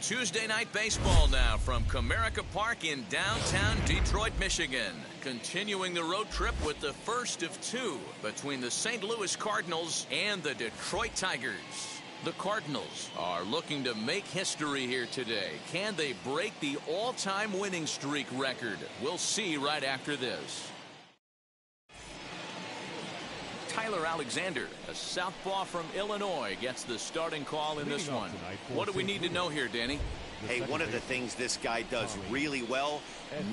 Tuesday night baseball now from Comerica Park in downtown Detroit, Michigan. Continuing the road trip with the first of two between the St. Louis Cardinals and the Detroit Tigers. The Cardinals are looking to make history here today. Can they break the all-time winning streak record? We'll see right after this. Tyler Alexander, a southpaw from Illinois, gets the starting call in this one. What do we need to know here, Danny? Hey, one of the things this guy does really well,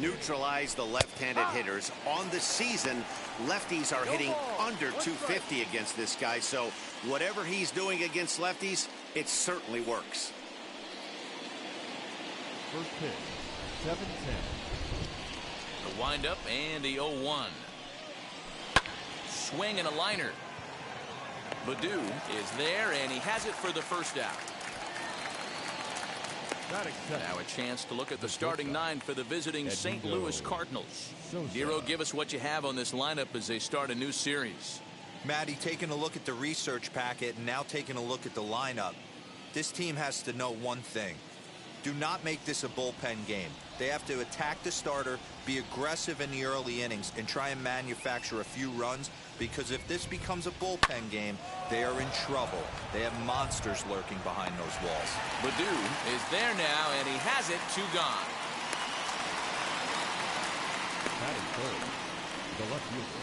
neutralize the left-handed hitters. On the season, lefties are hitting under 250 against this guy, so whatever he's doing against lefties, it certainly works. First pitch, 7-10. The windup and the 0-1. Swing and a liner. Baddoo is there, and he has it for the first out. Now a chance to look at the starting nine for the visiting St. Louis Cardinals. Dero, give us what you have on this lineup as they start a new series. Matty, taking a look at the research packet and now taking a look at the lineup. This team has to know one thing. Do not make this a bullpen game. They have to attack the starter, be aggressive in the early innings, and try and manufacture a few runs, because if this becomes a bullpen game, they are in trouble. They have monsters lurking behind those walls. Baddoo is there now, and he has it, 2 gone. Batting third, the left fielder,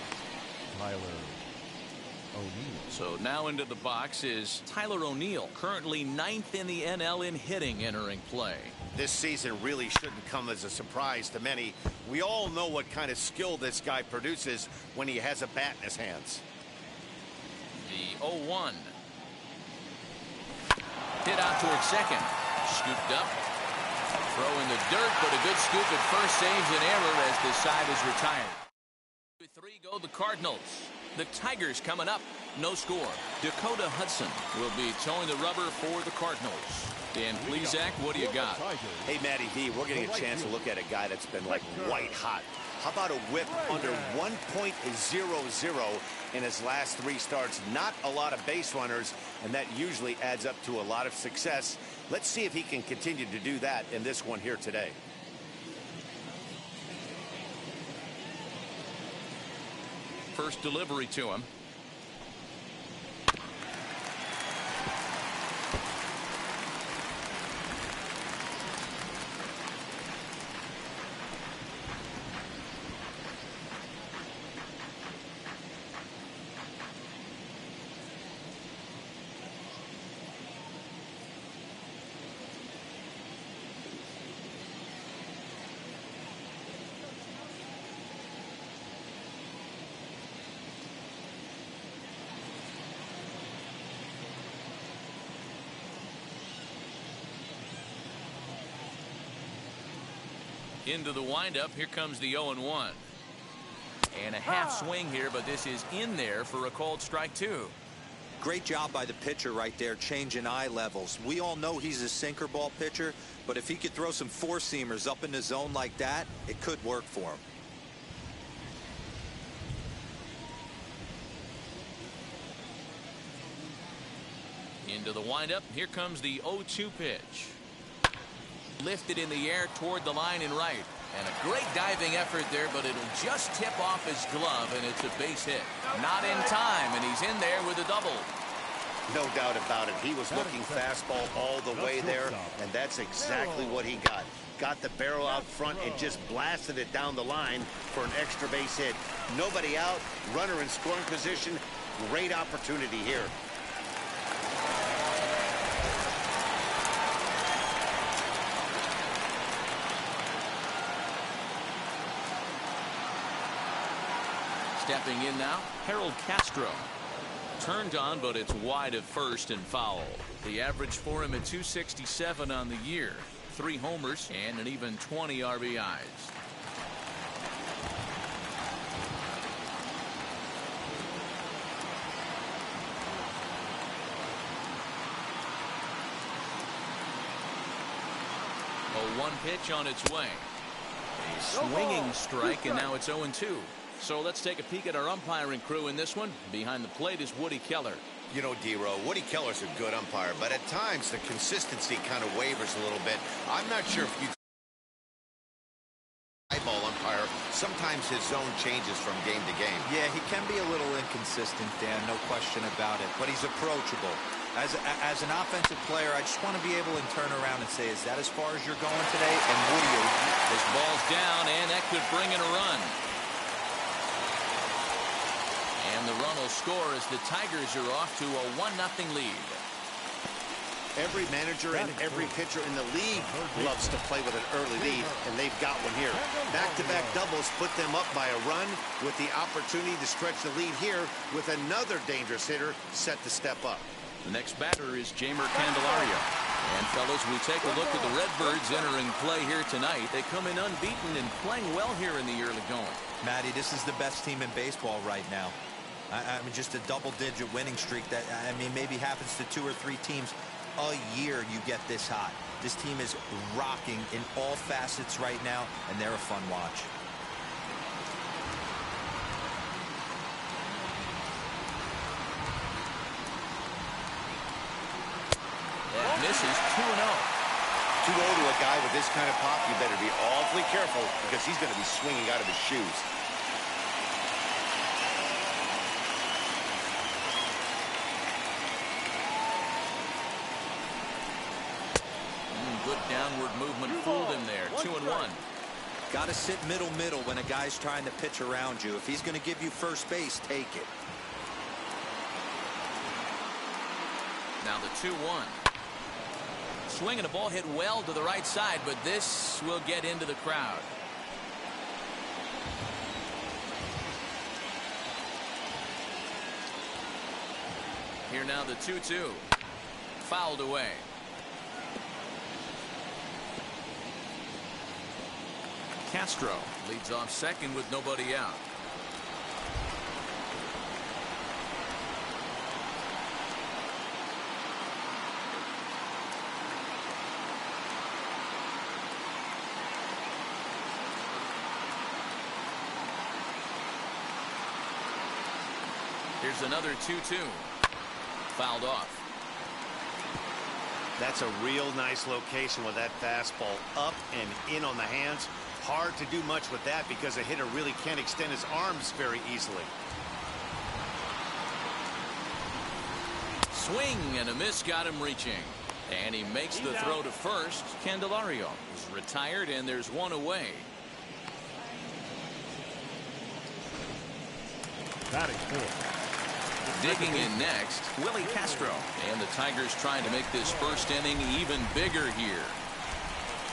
Tyler O'Neill. So now into the box is Tyler O'Neill, currently 9th in the NL in hitting, entering play. This season really shouldn't come as a surprise to many. We all know what kind of skill this guy produces when he has a bat in his hands. The 0-1. Hit out towards second. Scooped up. Throw in the dirt, but a good scoop at first saves an error as the side is retired. 3 go the Cardinals. The Tigers coming up. No score. Dakota Hudson will be towing the rubber for the Cardinals. Dan Plesac, what do you got? Hey, Matty D, we're getting a chance to look at a guy that's been like white hot. How about a whip under 1.00 in his last 3 starts? Not a lot of base runners, and that usually adds up to a lot of success. Let's see if he can continue to do that in this one here today. First delivery to him. Into the windup. Here comes the 0-1. And a half swing here, but this is in there for a called strike 2. Great job by the pitcher right there, changing eye levels. We all know he's a sinker ball pitcher, but if he could throw some 4-seamers up in the zone like that, it could work for him. Into the windup. Here comes the 0-2 pitch. Lifted in the air toward the line and right. And a great diving effort there, but it'll just tip off his glove, and it's a base hit. Not in time, and he's in there with a double. No doubt about it. He was looking fastball all the way there, and that's exactly what he got. Got the barrel out front and just blasted it down the line for an extra base hit. Nobody out, runner in scoring position. Great opportunity here. Stepping in now, Harold Castro. Turned on, but it's wide at first and foul. The average for him at 267 on the year. 3 homers and an even 20 RBIs. A 1 pitch on its way. A swinging strike, and now it's 0-2. So let's take a peek at our umpiring crew in this one. Behind the plate is Woody Keller. You know, D-Row, Woody Keller's a good umpire, but at times the consistency kind of wavers a little bit. I'm not sure if you eyeball umpire, sometimes his zone changes from game to game. Yeah, he can be a little inconsistent, Dan, no question about it, but he's approachable. As an offensive player, I just want to be able to turn around and say, is that as far as you're going today? And Woody, this ball's down, and that could bring in a run. And the run will score as the Tigers are off to a 1-0 lead. Every manager and every pitcher in the league loves to play with an early lead, and they've got one here. Back-to-back doubles put them up by a run with the opportunity to stretch the lead here with another dangerous hitter set to step up. The next batter is Jeimer Candelario. And, fellas, we take a look at the Redbirds entering play here tonight. They come in unbeaten and playing well here in the early going. Matty, this is the best team in baseball right now. I mean, just a double-digit winning streak that, I mean, maybe happens to 2 or 3 teams a year you get this hot. This team is rocking in all facets right now, and they're a fun watch. That misses 2-0. 2-0 to a guy with this kind of pop, you better be awfully careful because he's going to be swinging out of his shoes. Good downward movement fooled him there. 2-1. Got to sit middle when a guy's trying to pitch around you. If he's going to give you first base, take it. Now the 2-1. Swinging a ball hit well to the right side, but this will get into the crowd. Here now the 2-2. Fouled away. Castro leads off second with nobody out. Here's another 2-2. Fouled off. That's a real nice location with that fastball up and in on the hands. Hard to do much with that because a hitter really can't extend his arms very easily. Swing and a miss got him reaching. And he makes the throw to first. Candelario is retired and there's one away. Batting fourth. Digging in next, Willie Castro. And the Tigers trying to make this first inning even bigger here.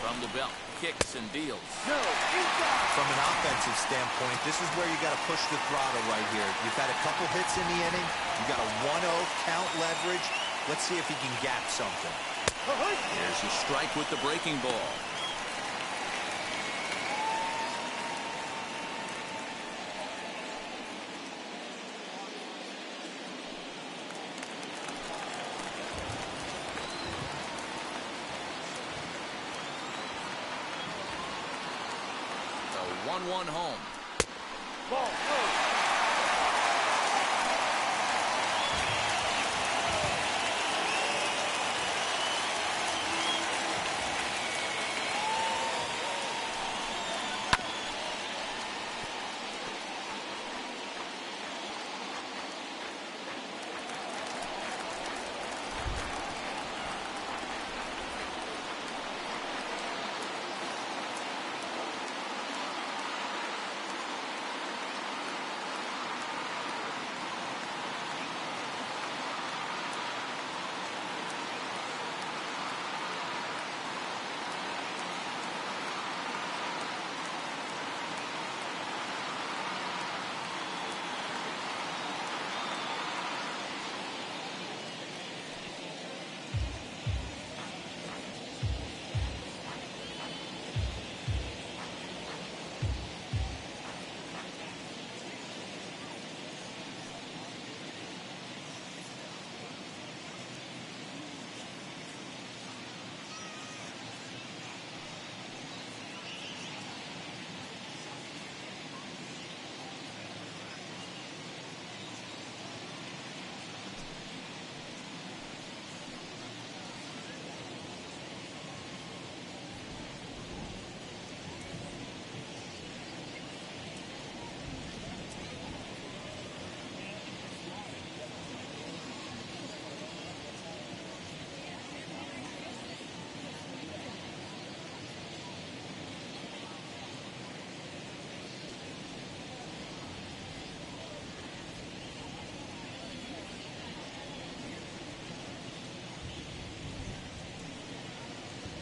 From the belt, kicks and deals. From an offensive standpoint, this is where you got to push the throttle right here. You've had a couple hits in the inning. You got a 1-0 count leverage. Let's see if he can gap something. There's a strike with the breaking ball. The 1-1 home. Ball,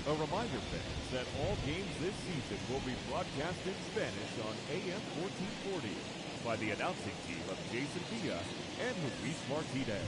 A reminder, fans, that all games this season will be broadcast in Spanish on AM 1440 by the announcing team of Jason Villa and Luis Martinez.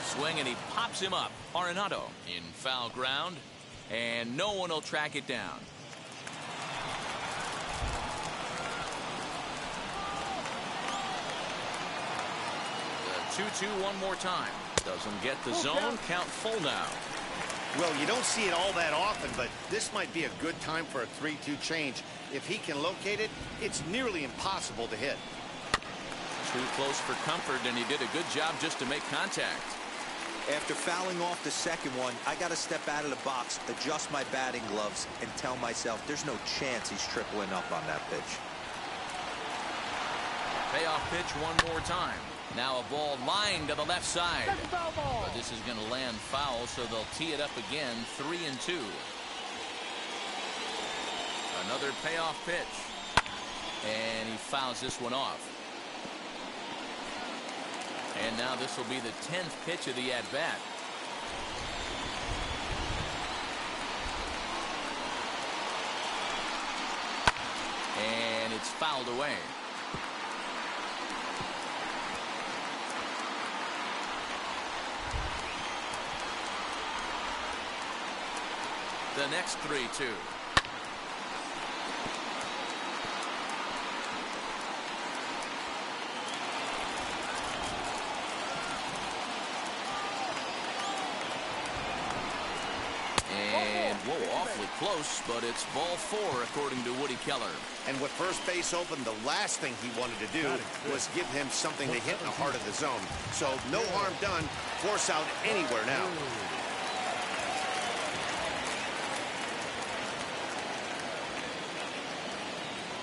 Swing, and he pops him up. Arenado in foul ground, and no one will track it down. The 2-2 one more time. Doesn't get the zone. Count full now. Well, you don't see it all that often, but this might be a good time for a 3-2 change. If he can locate it, it's nearly impossible to hit. Too close for comfort, and he did a good job just to make contact. After fouling off the second one, I got to step out of the box, adjust my batting gloves, and tell myself there's no chance he's tripling up on that pitch. Payoff pitch one more time. Now a ball lined to the left side. But this is going to land foul, so they'll tee it up again, 3-2. Another payoff pitch. And he fouls this one off. And now this will be the 10th pitch of the at-bat. And it's fouled away. The next 3-2. Whoa, awfully close, but it's ball 4 according to Woody Keller. And with first base open, the last thing he wanted to do was give him something to hit in the heart of the zone. So no harm done. Force out anywhere now.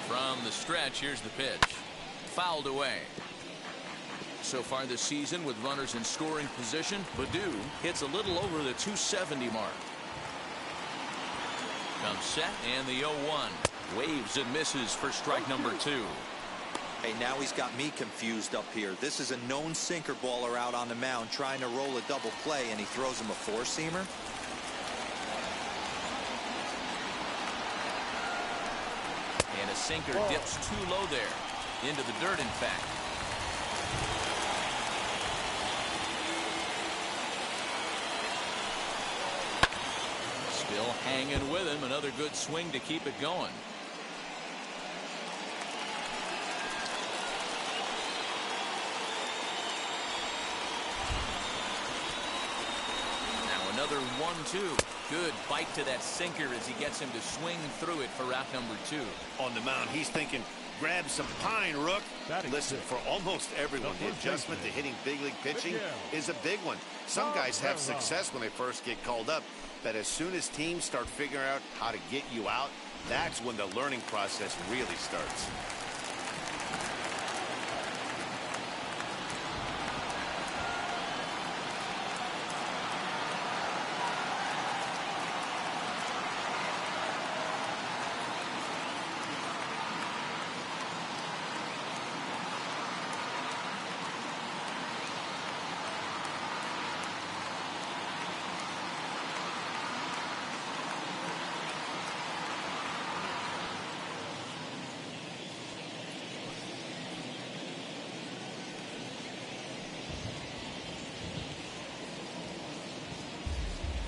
From the stretch, here's the pitch. Fouled away. So far this season, with runners in scoring position, Baddoo hits a little over the 270 mark. Comes set, and the 0-1. Waves and misses for strike number 2. Hey, now he's got me confused up here. This is a known sinker baller out on the mound trying to roll a double play, and he throws him a four-seamer. And a sinker dips too low there. Into the dirt, in fact. Still hanging with him. Another good swing to keep it going. Now another 1-2. Good bite to that sinker as he gets him to swing through it for out number 2. On the mound, he's thinking, grab some pine, Rook. Listen, for almost everyone, the adjustment to hitting big league pitching is a big one. Some guys have success when they first get called up, but as soon as teams start figuring out how to get you out, that's when the learning process really starts.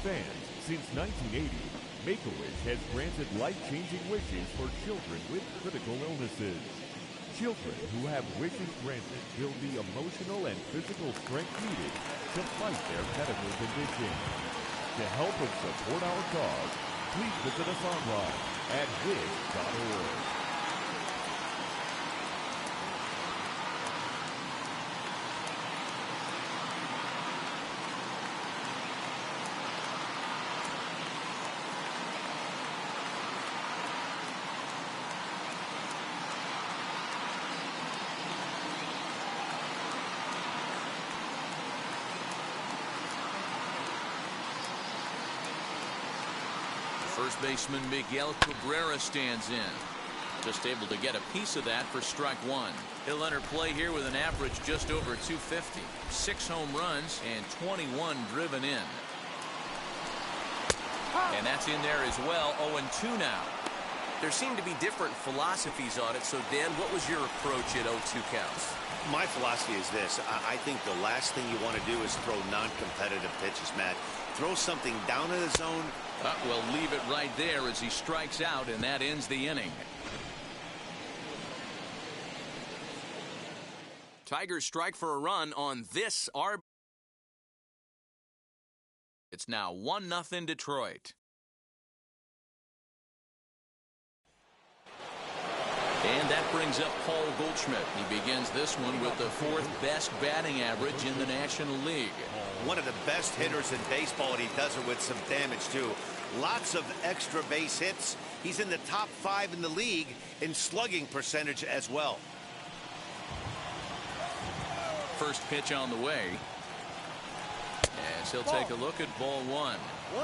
Fans, since 1980, Make-A-Wish has granted life-changing wishes for children with critical illnesses. Children who have wishes granted build the emotional and physical strength needed to fight their medical condition. To help and support our cause, Please visit us online at wish.org. First baseman Miguel Cabrera stands in. Just able to get a piece of that for strike one. He'll enter play here with an average just over 250. 6 home runs and 21 driven in. And that's in there as well. 0-2 now. There seem to be different philosophies on it. So, Dan, what was your approach at 0-2 counts? My philosophy is this. I think the last thing you want to do is throw non-competitive pitches, Matt. Throw something down in the zone. We'll leave it right there as he strikes out, and that ends the inning. Tigers strike for a run on this RB. It's now 1-0 Detroit. And that brings up Paul Goldschmidt. He begins this one with the 4th best batting average in the National League. One of the best hitters in baseball, and he does it with some damage, too. Lots of extra base hits. He's in the top 5 in the league in slugging percentage as well. First pitch on the way. As he'll take a look at ball one.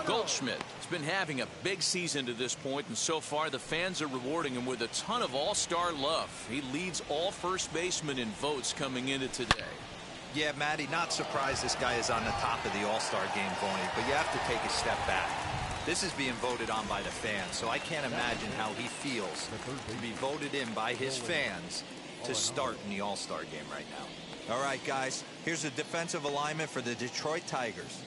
Goldschmidt has been having a big season to this point, and so far the fans are rewarding him with a ton of all-star love. He leads all first basemen in votes coming into today. Yeah, Matty, not surprised this guy is on the top of the All-Star game voting, but you have to take a step back. This is being voted on by the fans, so I can't imagine how he feels to be voted in by his fans to start in the All-Star game right now. All right, guys, here's a defensive alignment for the Detroit Tigers.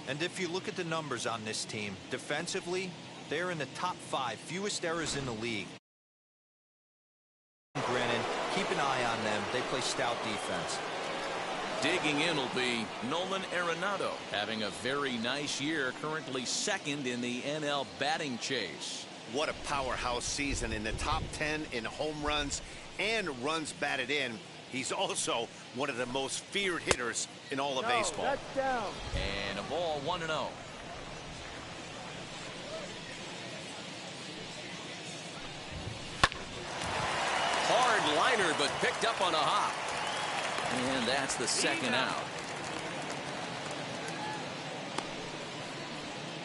And if you look at the numbers on this team, defensively, they're in the top 5, fewest errors in the league. Granted, keep an eye on them. They play stout defense. Digging in will be Nolan Arenado, having a very nice year, currently 2nd in the NL batting chase. What a powerhouse season, in the top 10 in home runs and runs batted in. He's also one of the most feared hitters in all of baseball. That's down. And a ball, 1-0. Hard liner, but picked up on a hop. And that's the 2nd out.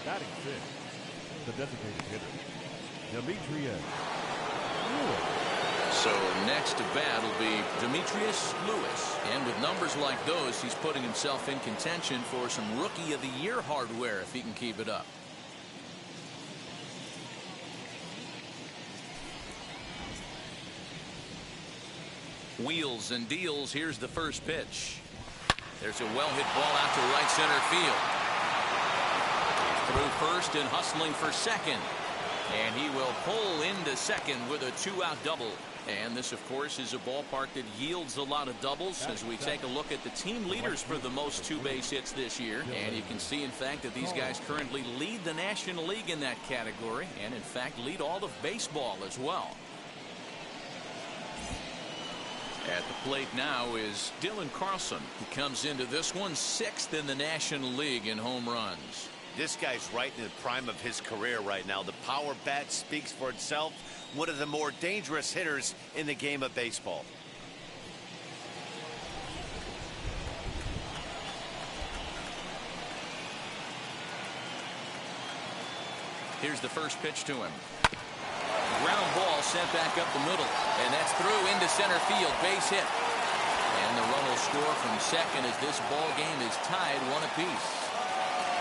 Batting 6th, the designated hitter, Demetrius Lewis. So next to bat will be Demetrius Lewis. And with numbers like those, he's putting himself in contention for some Rookie of the Year hardware if he can keep it up. Wheels and deals. Here's the first pitch. There's a well-hit ball out to right center field. Through first and hustling for second. And he will pull into second with a 2-out double. And this, of course, is a ballpark that yields a lot of doubles as we take a look at the team leaders for the most 2-base hits this year. And you can see, in fact, that these guys currently lead the National League in that category and, in fact, lead all of baseball as well. At the plate now is Dylan Carlson. He comes into this one 6th in the National League in home runs. This guy's right in the prime of his career right now. The power bat speaks for itself. One of the more dangerous hitters in the game of baseball. Here's the first pitch to him. Ground ball sent back up the middle, and that's through into center field. Base hit. And the run will score from second as this ball game is tied 1 apiece.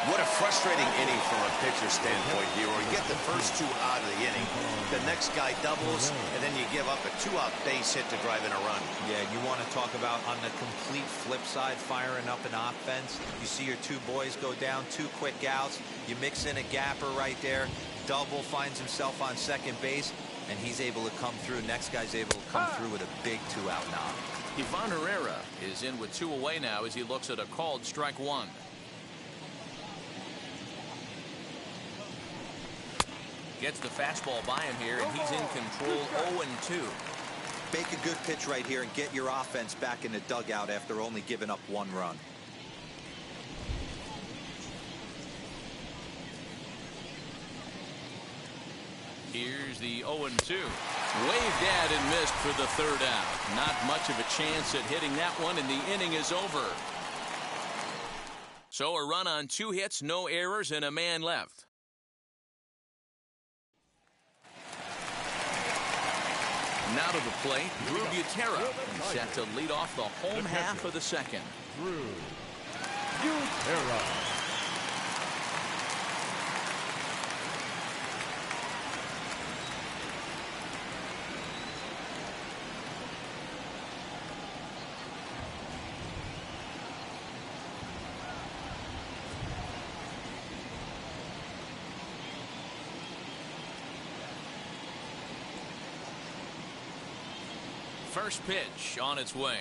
What a frustrating inning from a pitcher's standpoint here. You get the first 2 out of the inning. The next guy doubles, and then you give up a 2-out base hit to drive in a run. Yeah, you want to talk about on the complete flip side, firing up an offense. You see your 2 boys go down, 2 quick outs. You mix in a gapper right there. Double, finds himself on second base, and he's able to come through. Next guy's able to come through with a big 2-out knock. Ivan Herrera is in with 2 away now as he looks at a called strike 1. Gets the fastball by him here, and he's in control 0-2. Make a good pitch right here and get your offense back in the dugout after only giving up 1 run. Here's the 0-2. Waved at and missed for the 3rd out. Not much of a chance at hitting that one, and the inning is over. So a run on 2 hits, no errors, and a man left. Now to the plate, Drew Butera. He's set to lead off the home half of the 2nd. Drew Butera. First pitch on its way.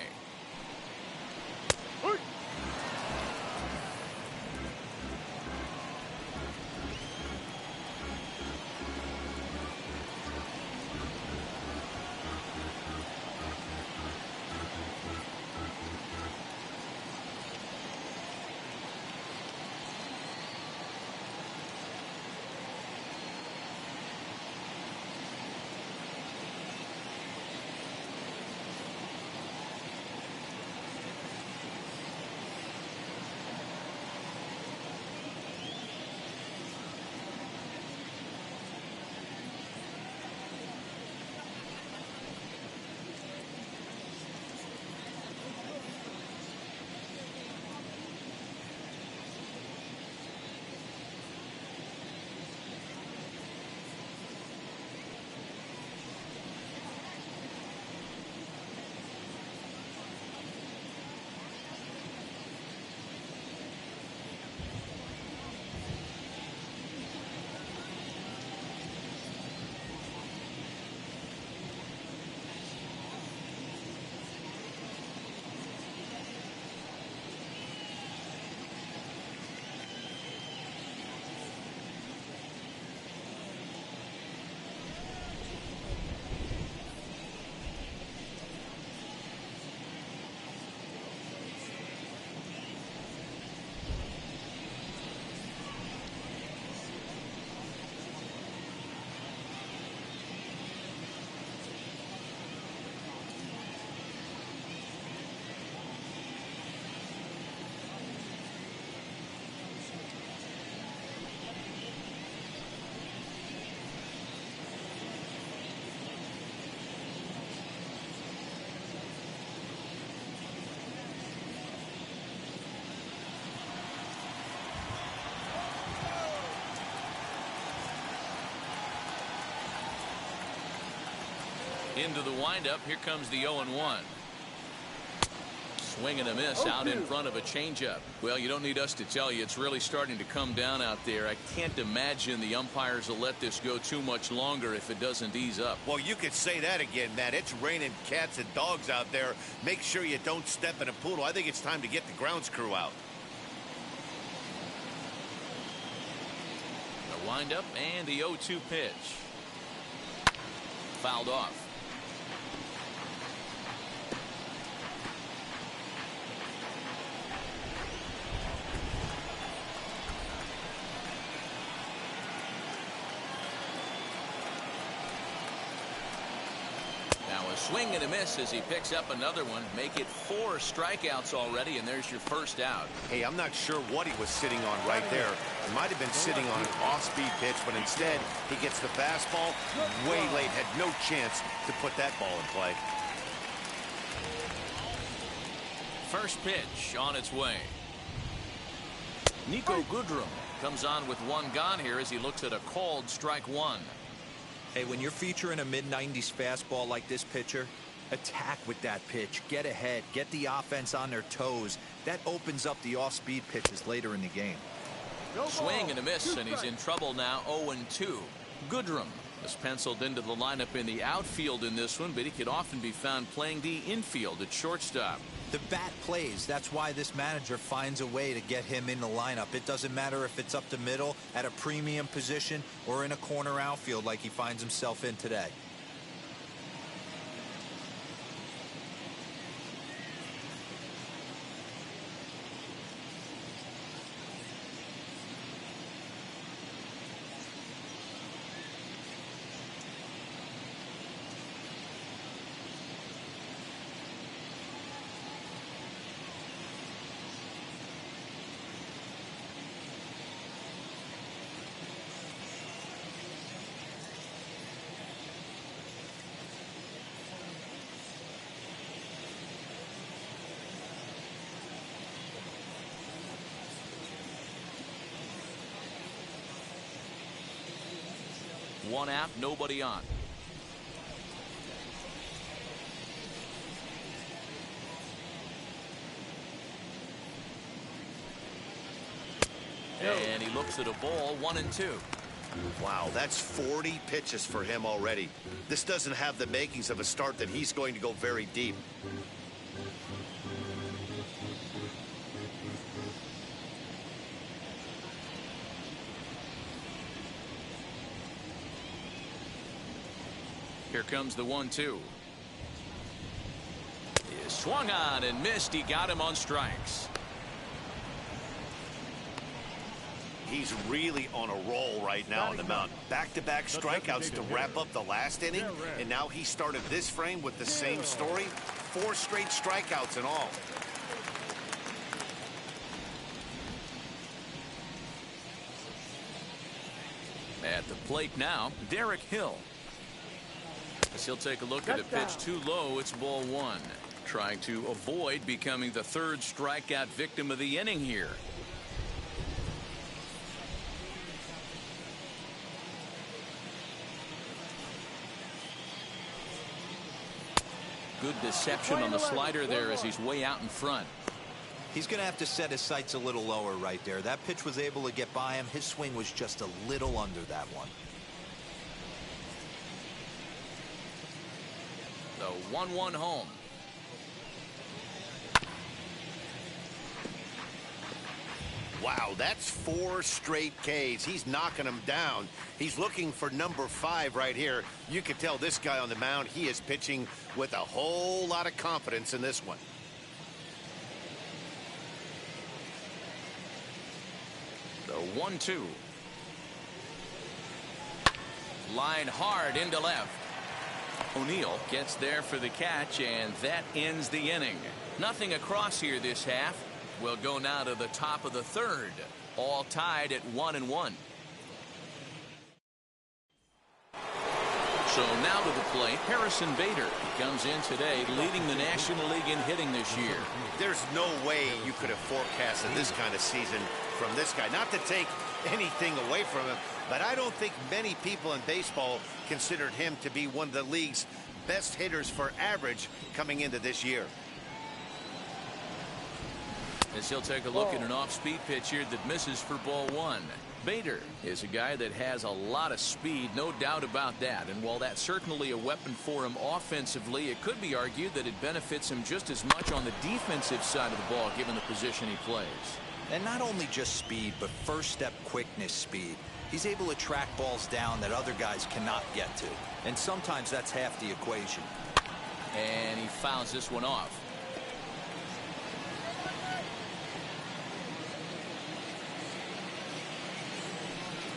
Into the windup. Here comes the 0-1. Swing and a miss out in front of a changeup. Well, you don't need us to tell you, it's really starting to come down out there. I can't imagine the umpires will let this go too much longer if it doesn't ease up. Well, you could say that again, Matt. It's raining cats and dogs out there. Make sure you don't step in a poodle. I think it's time to get the grounds crew out. The windup and the 0-2 pitch. Fouled off. Swing and a miss as he picks up another one. Make it 4 strikeouts already, and there's your first out. Hey, I'm not sure what he was sitting on right there. He might have been sitting on an off-speed pitch, but instead he gets the fastball way late. Had no chance to put that ball in play. First pitch on its way. Nico Goodrum comes on with 1 gone here as he looks at a called strike 1. Hey, when you're featuring a mid-90s fastball like this pitcher, attack with that pitch. Get ahead. Get the offense on their toes. That opens up the off-speed pitches later in the game. Swing and a miss, and he's in trouble now. 0-2. Goodrum. is penciled into the lineup in the outfield in this one, but he could often be found playing the infield at shortstop. The bat plays. That's why this manager finds a way to get him in the lineup. It doesn't matter if it's up the middle at a premium position or in a corner outfield like he finds himself in today. One out, nobody on. And he looks at a ball, 1-2. Wow, that's 40 pitches for him already. This doesn't have the makings of a start that he's going to go very deep. Here comes the 1-2. He swung on and missed. He got him on strikes. He's really on a roll right now on the mound. Back-to-back strikeouts to wrap up the last inning, and now he started this frame with the same story. 4 straight strikeouts in all. At the plate now, Derek Hill. As he'll take a look at a pitch too low, it's ball 1. Trying to avoid becoming the 3rd strikeout victim of the inning here. Good deception on the slider there as he's way out in front. He's going to have to set his sights a little lower right there. That pitch was able to get by him. His swing was just a little under that one. The 1-1 home. Wow, that's 4 straight Ks. He's knocking them down. He's looking for number 5 right here. You can tell this guy on the mound, he is pitching with a whole lot of confidence in this one. The 1-2. Line hard into left. O'Neill gets there for the catch, and that ends the inning. Nothing across here this half. We'll go now to the top of the 3rd. All tied at 1-1. So now to the plate, Harrison Bader. He comes in today leading the National League in hitting this year. There's no way you could have forecasted this kind of season from this guy. Not to take anything away from him, but I don't think many people in baseball considered him to be one of the league's best hitters for average coming into this year. As he'll take a look at an off-speed pitch here that misses for ball 1. Bader is a guy that has a lot of speed, no doubt about that. And while that's certainly a weapon for him offensively, it could be argued that it benefits him just as much on the defensive side of the ball, given the position he plays. And not only just speed, but first-step quickness speed. He's able to track balls down that other guys cannot get to. And sometimes that's half the equation. And he fouls this one off.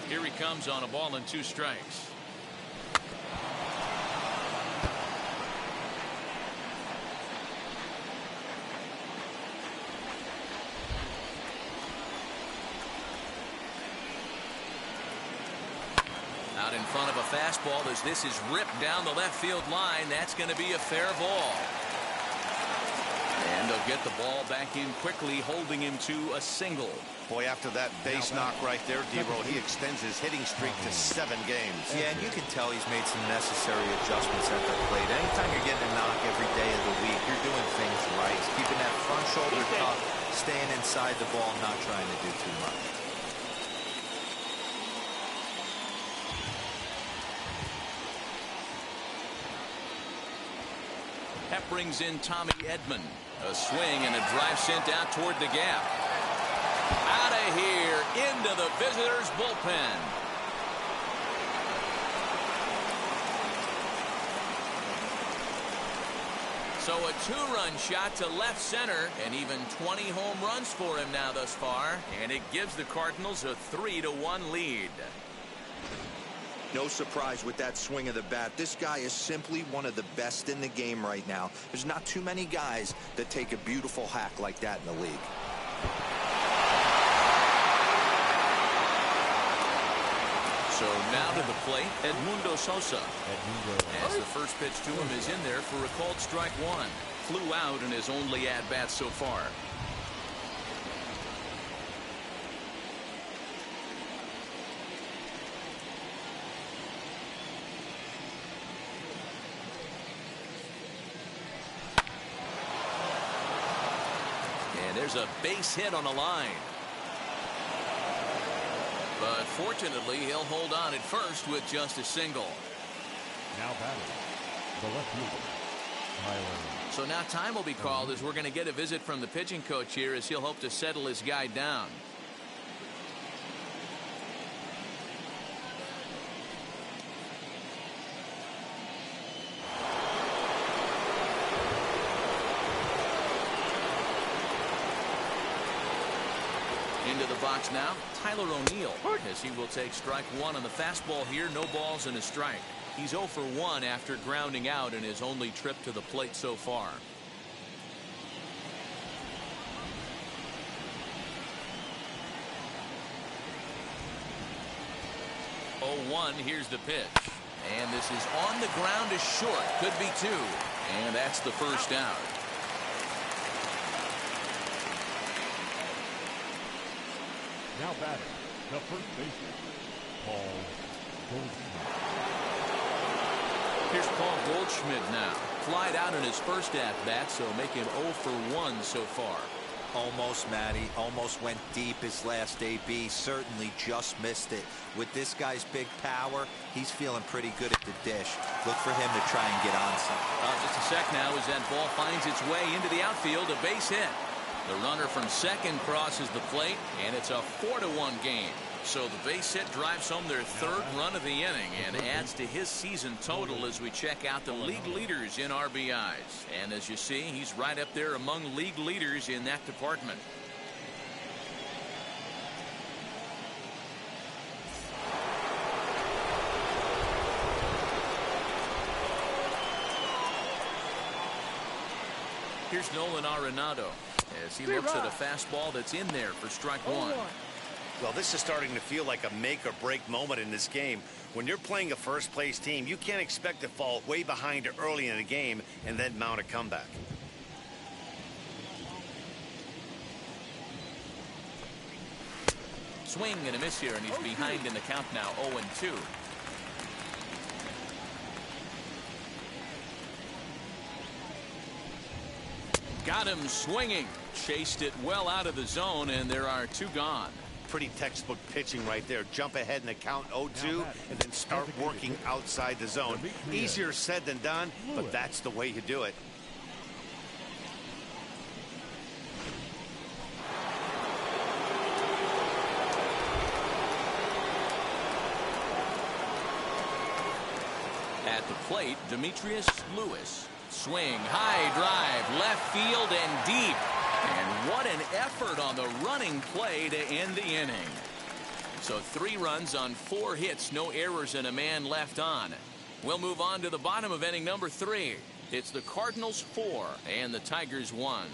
Here he comes on a ball and 2 strikes. Out in front of a fastball as this is ripped down the left field line. That's going to be a fair ball. And they'll get the ball back in quickly, holding him to a single. Boy, after that base knock right there, D-Roll, he extends his hitting streak to 7 games. Yeah, and you can tell he's made some necessary adjustments at the plate. Anytime you're getting a knock every day of the week, you're doing things right. Keeping that front shoulder up, staying inside the ball, not trying to do too much. brings in Tommy Edman. A swing and a drive sent out toward the gap. Out of here into the visitors' bullpen. So a two-run shot to left center, and even 20 home runs for him now thus far, and it gives the Cardinals a 3-1 lead. No surprise with that swing of the bat. This guy is simply one of the best in the game right now. There's not too many guys that take a beautiful hack like that in the league. So now to the plate, Edmundo Sosa. As the first pitch to him is in there for a called strike one. Flew out in his only at-bat so far. And there's a base hit on the line. But fortunately, he'll hold on at first with just a single. Now batting, the left fielder, Tyler. So now time will be called as we're going to get a visit from the pitching coach here as he'll hope to settle his guy down. Into the box now, Tyler O'Neill, as he will take strike one on the fastball here. No balls and a strike. He's 0 for 1 after grounding out in his only trip to the plate so far. 0-1, here's the pitch. And this is on the ground is short. Could be two. And that's the first out. Now batting, the first baseman, Paul Goldschmidt. Here's Paul Goldschmidt now. Flied out in his first at-bat, so make him 0 for 1 so far. Almost, Matty. Almost went deep his last AB. Certainly just missed it. With this guy's big power, he's feeling pretty good at the dish. Look for him to try and get on some. Just a sec now as that ball finds its way into the outfield. A base hit. The runner from second crosses the plate, and it's a 4-1 game. So the base hit drives home their third run of the inning and adds to his season total as we check out the league leaders in RBIs. And as you see, he's right up there among league leaders in that department. Here's Nolan Arenado as he looks at a fastball that's in there for strike one. Well, this is starting to feel like a make or break moment in this game. When you're playing a first place team, you can't expect to fall way behind early in the game and then mount a comeback. Swing and a miss here, and he's behind in the count now, 0-2. Got him swinging. Chased it well out of the zone, and there are two gone. Pretty textbook pitching right there. Jump ahead in the count 0-2 and then start working outside the zone. Easier said than done, but that's the way you do it. At the plate, Demetrius Lewis. Swing, high drive, left field and deep. And what an effort on the running play to end the inning. So 3 runs on 4 hits, no errors and a man left on. We'll move on to the bottom of inning number 3. It's the Cardinals 4 and the Tigers 1.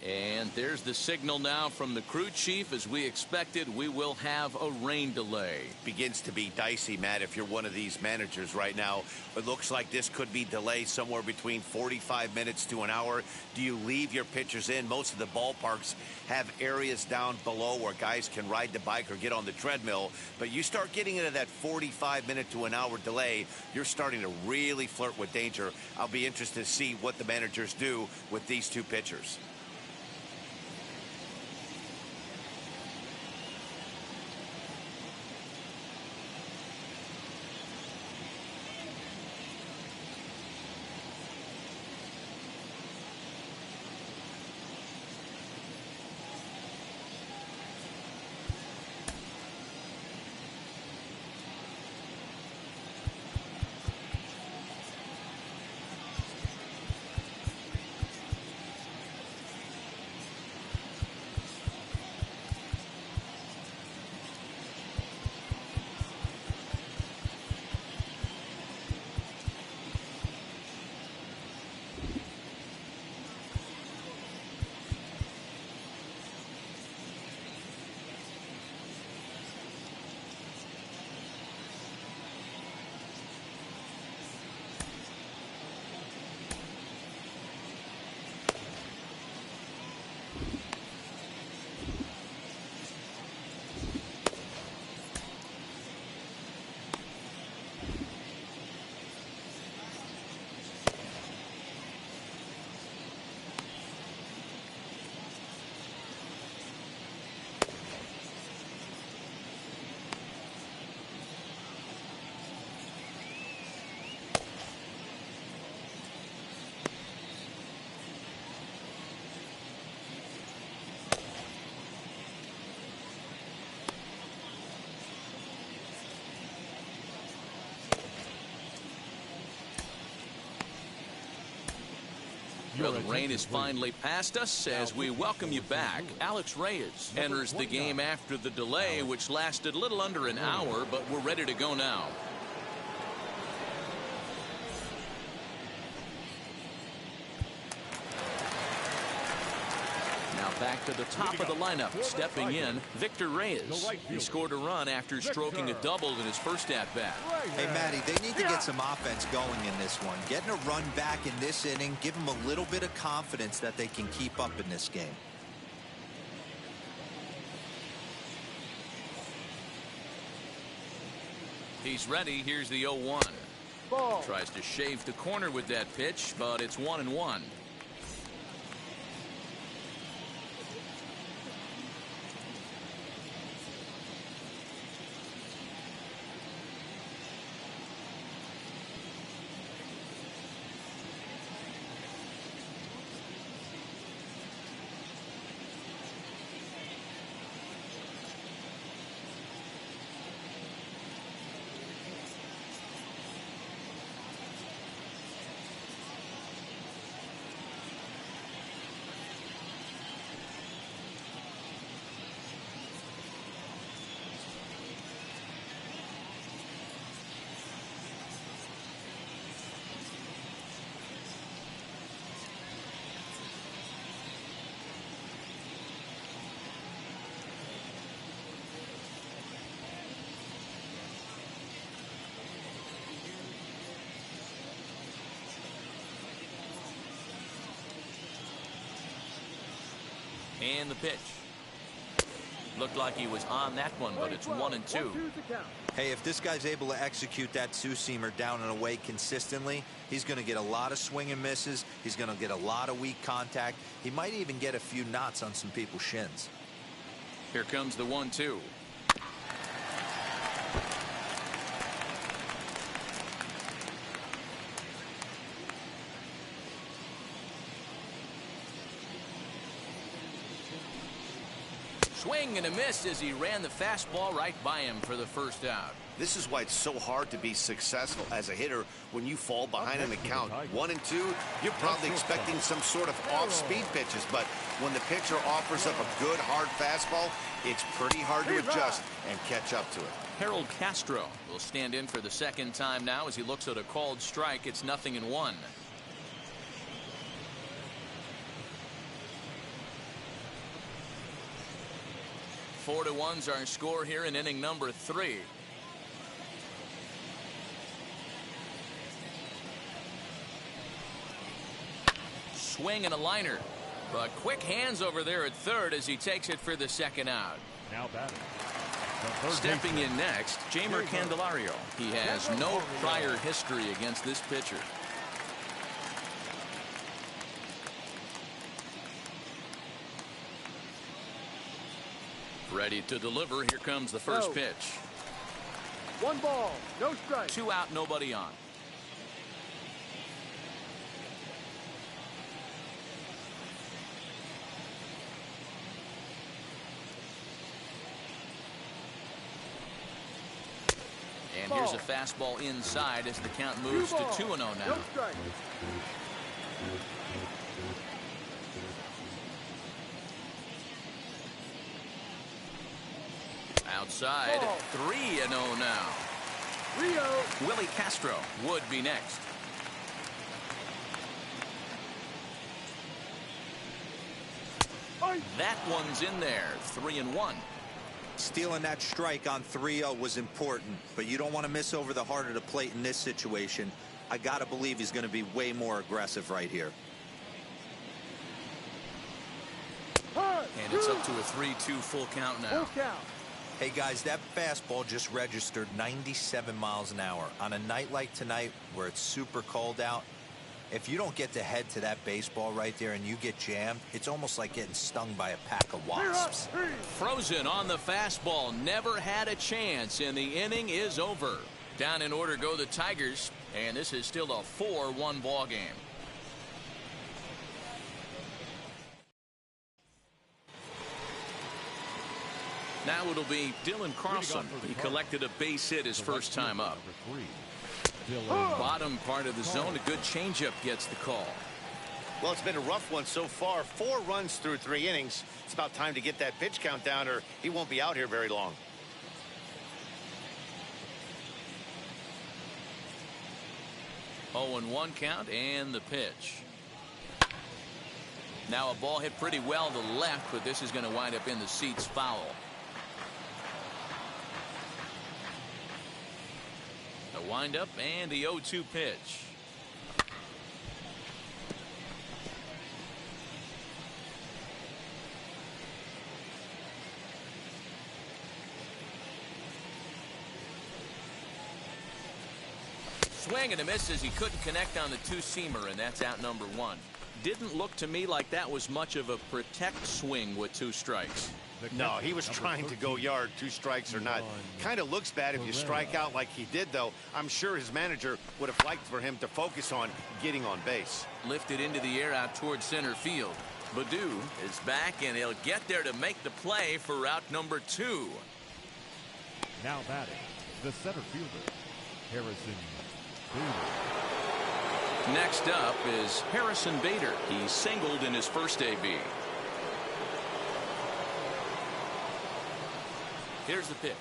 And there's the signal now from the crew chief. As we expected, we will have a rain delay. Begins to be dicey, Matt, if you're one of these managers right now. It looks like this could be delayed somewhere between 45 minutes to an hour. Do you leave your pitchers in? Most of the ballparks have areas down below where guys can ride the bike or get on the treadmill. But you start getting into that 45-minute to an hour delay, you're starting to really flirt with danger. I'll be interested to see what the managers do with these two pitchers. Well, the rain has finally passed us as we welcome you back. Alex Reyes enters the game after the delay, which lasted a little under an hour, but we're ready to go now. Now back to the top of the lineup, stepping in, Victor Reyes. He scored a run after stroking a double in his first at-bat. Hey, Matty, they need to get some offense going in this one. Getting a run back in this inning, give them a little bit of confidence that they can keep up in this game. He's ready. Here's the 0-1. Tries to shave the corner with that pitch, but it's 1-1. And the pitch. Looked like he was on that one, but it's 1-2. Hey, if this guy's able to execute that two-seamer down and away consistently, he's going to get a lot of swing and misses. He's going to get a lot of weak contact. He might even get a few knots on some people's shins. Here comes the 1-2. Swing and a miss as he ran the fastball right by him for the first out. This is why it's so hard to be successful as a hitter when you fall behind in the count. 1-2, you're probably expecting some sort of off-speed pitches, but when the pitcher offers up a good, hard fastball, it's pretty hard to adjust and catch up to it. Harold Castro will stand in for the second time now as he looks at a called strike. It's 0-1. Four to 1's our score here in inning number 3. Swing and a liner, but quick hands over there at third as he takes it for the second out. Now batting. Stepping in next, Jamer Candelario. He has no prior history against this pitcher. Ready to deliver. Here comes the first pitch. 1 ball, no strike. 2 out, nobody on. And here's a fastball inside as the count moves to 2-0 now. No strike. Outside, 3-0 now. Rio. Willie Castro would be next. That one's in there. 3-1. Stealing that strike on 3-0 was important, but you don't want to miss over the heart of the plate in this situation. I got to believe he's going to be way more aggressive right here. And it's up to a 3-2 full count now. Full count. Hey guys, that fastball just registered 97 miles an hour. On a night like tonight where it's super cold out, if you don't get to head to that baseball right there and you get jammed, it's almost like getting stung by a pack of wasps. Frozen on the fastball, never had a chance, and the inning is over. Down in order go the Tigers, and this is still a 4-1 ball game. Now it'll be Dylan Carlson. He collected a base hit his first time up. Dylan. Bottom part of the zone, a good changeup gets the call. Well, it's been a rough one so far. 4 runs through 3 innings. It's about time to get that pitch count down or he won't be out here very long. Oh, and 1 count and the pitch. Now a ball hit pretty well to the left, but this is going to wind up in the seats foul. The windup and the 0-2 pitch. Swing and a miss as he couldn't connect on the 2-seamer, and that's out number 1. Didn't look to me like that was much of a protect swing with 2 strikes. No, he was trying to go yard, 2 strikes or not. Kind of looks bad if you strike out like he did, though. I'm sure his manager would have liked for him to focus on getting on base. Lifted into the air out towards center field. Baddoo is back, and he'll get there to make the play for route number 2. Now batting, the center fielder, Harrison Bader. Next up is Harrison Bader. He singled in his first AB. Here's the pitch.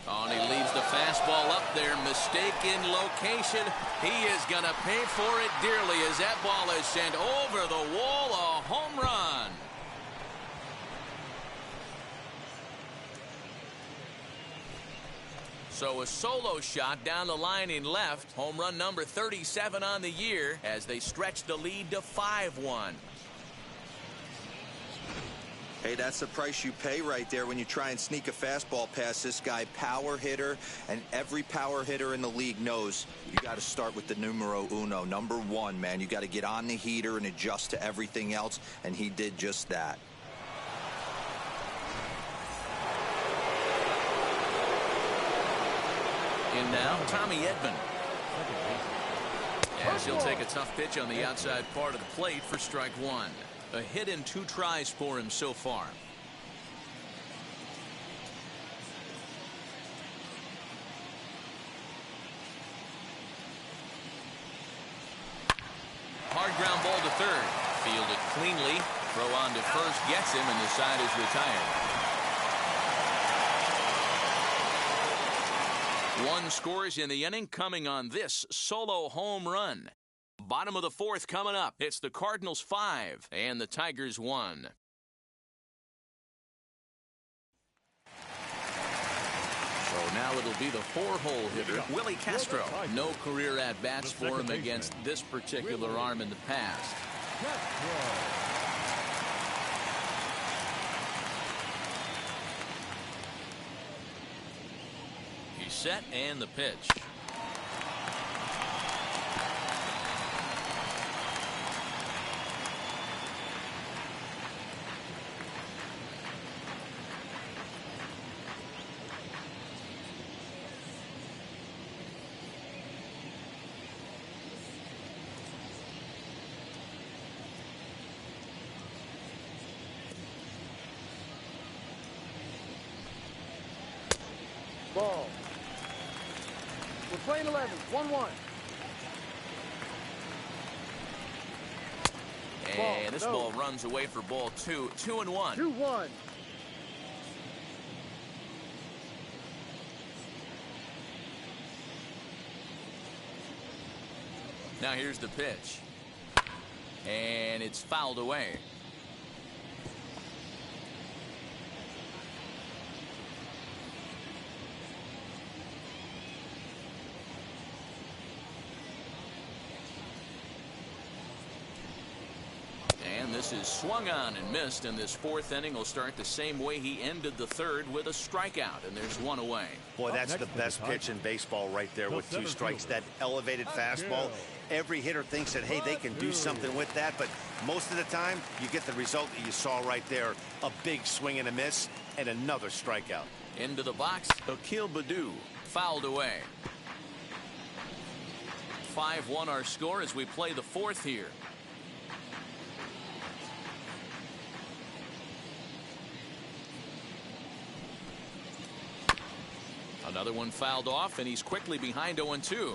Oh, and he leaves the fastball up there. Mistaken location. He is going to pay for it dearly as that ball is sent over the wall. A home run. So a solo shot down the line in left. Home run number 37 on the year as they stretch the lead to 5-1. Hey, that's the price you pay right there when you try and sneak a fastball past this guy. Power hitter, and every power hitter in the league knows you got to start with the numero uno, number 1, man. You got to get on the heater and adjust to everything else, and he did just that. In now, Tommy Edman. As he'll take a tough pitch on the outside part of the plate for strike 1. A hit in 2 tries for him so far. Hard ground ball to third. Fielded cleanly. Throw on to first gets him, and the side is retired. 1 scores in the inning coming on this solo home run. Bottom of the 4th coming up. It's the Cardinals 5 and the Tigers 1. So now it'll be the 4-hole hitter, Willie Castro. No career at-bats for him against this particular arm in the past. He's set and the pitch. Ball. We're playing 11. 1-1. And this ball runs away for ball 2. 2-1. 2-1. Now here's the pitch. And it's fouled away. This is swung on and missed, and this 4th inning will start the same way he ended the 3rd with a strikeout, and there's 1 away. Boy, that's the best pitch in baseball right there with 2 strikes. That elevated fastball. Every hitter thinks that, hey, they can do something with that, but most of the time you get the result that you saw right there. A big swing and a miss and another strikeout. Into the box, Akil Baddoo fouled away. 5-1 our score as we play the 4th here. Another one fouled off, and he's quickly behind 0-2.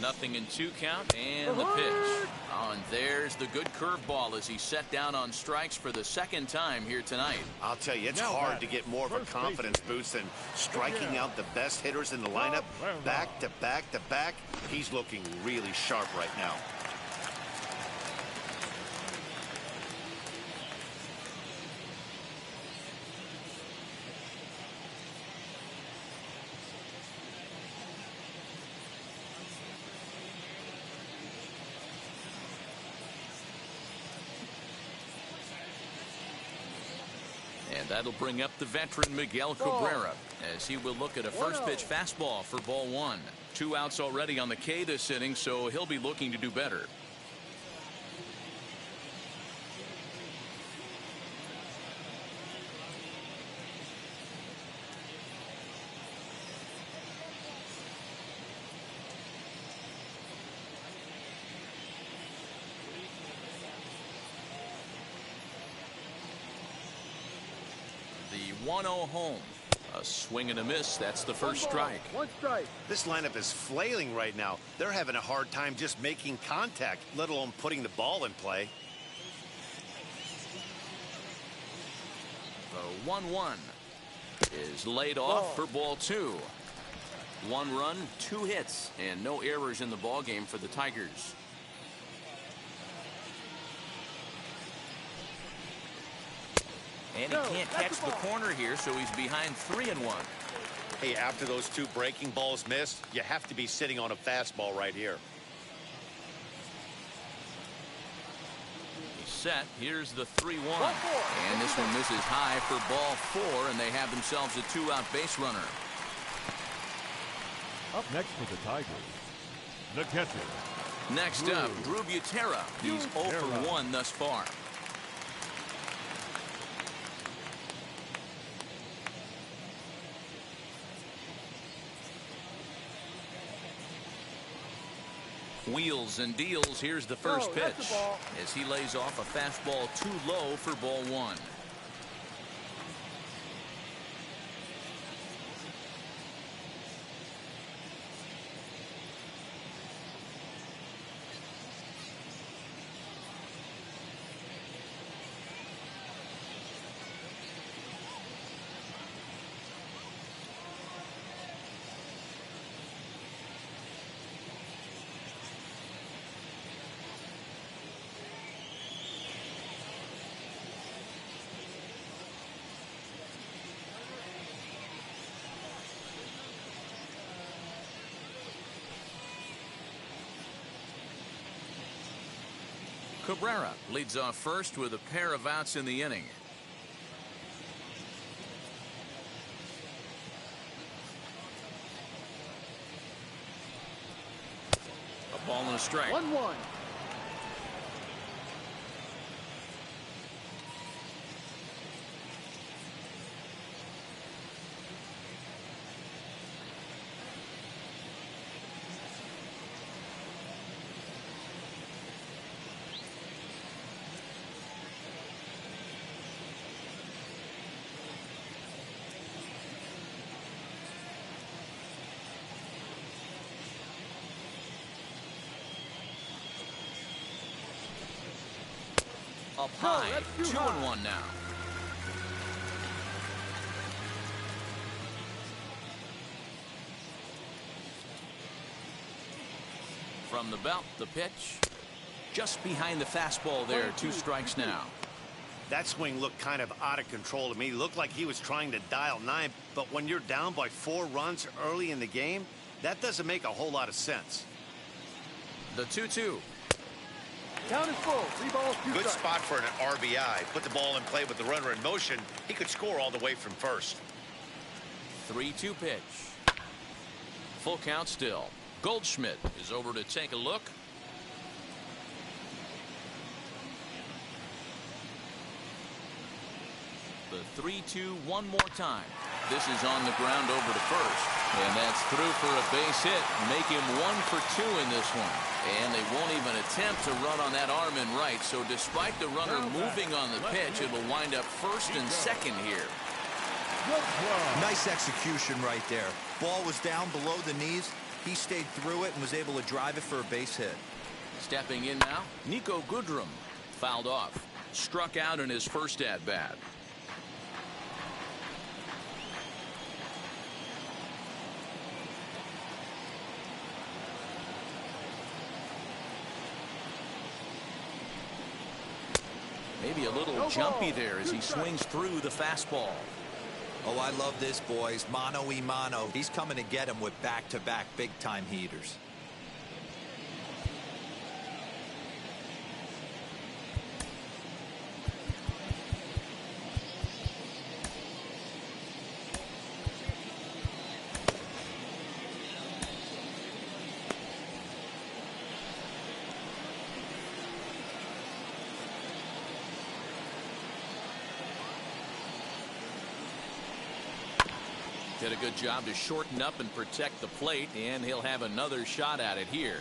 0-2 count, and the pitch. Oh, and there's the good curveball as he set down on strikes for the second time here tonight. I'll tell you, it's hard to get more of a confidence boost than striking out the best hitters in the lineup back to back to back. He's looking really sharp right now. And that'll bring up the veteran Miguel Cabrera as he will look at a first pitch fastball for ball 1. 2 outs already on the K this inning, so he'll be looking to do better. The 1-0 home. A swing and a miss. That's the first strike. 1 strike. This lineup is flailing right now. They're having a hard time just making contact, let alone putting the ball in play. The 1-1 is laid off for ball 2. 1 run, 2 hits, and no errors in the ball game for the Tigers. And he can't catch the corner here, so he's behind 3-1. Hey, after those 2 breaking balls missed, you have to be sitting on a fastball right here. He's set. Here's the 3-1. And this one misses high for ball 4, and they have themselves a 2-out base runner. Up next for the Tigers, the catcher. Next up, Drew Butera. He's 0 for 1 thus far. Wheels and deals. Here's the first pitch as he lays off a fastball too low for ball 1. Cabrera leads off first with a pair of outs in the inning. A ball and a strike. 1-1. Up high, 2-1 now. From the belt, the pitch. Just behind the fastball there, 2 strikes now. That swing looked kind of out of control to me. It looked like he was trying to dial 9, but when you're down by 4 runs early in the game, that doesn't make a whole lot of sense. The 2-2. Count is full. 3 balls, 2 Good strikes. spot for an RBI. Put the ball in play with the runner in motion. He could score all the way from first. 3-2 pitch. Full count still. Goldschmidt is over to take a look. The 3-2 one more time. This is on the ground over to first. And that's through for a base hit. Make him 1 for 2 in this one. And they won't even attempt to run on that arm in right. So despite the runner moving on the pitch, it'll wind up first and second here. Nice execution right there. Ball was down below the knees. He stayed through it and was able to drive it for a base hit. Stepping in now, Nico Goodrum. Fouled off. Struck out in his first at-bat. Maybe a little jumpy there as he swings through the fastball. Oh, I love this, boys. Mano-y-mano. He's coming to get him with back-to-back big-time heaters. Did a good job to shorten up and protect the plate, and he'll have another shot at it here.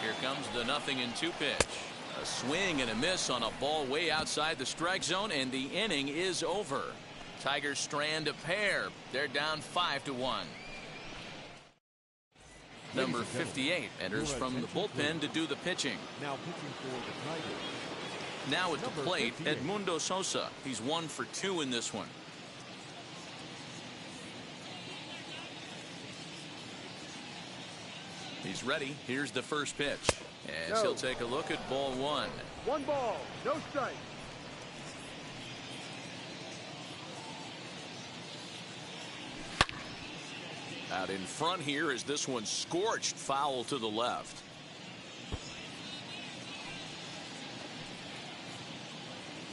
Here comes the 0-2 pitch. A swing and a miss on a ball way outside the strike zone, and the inning is over. Tigers strand a pair. They're down 5-1. Number 58 enters from the bullpen to do the pitching. Now pitching for the Tigers. Now at the plate, Edmundo Sosa. He's 1 for 2 in this one. He's ready. Here's the first pitch. As he'll take a look at ball 1. 1 ball, no strike. Out in front here is this one scorched foul to the left.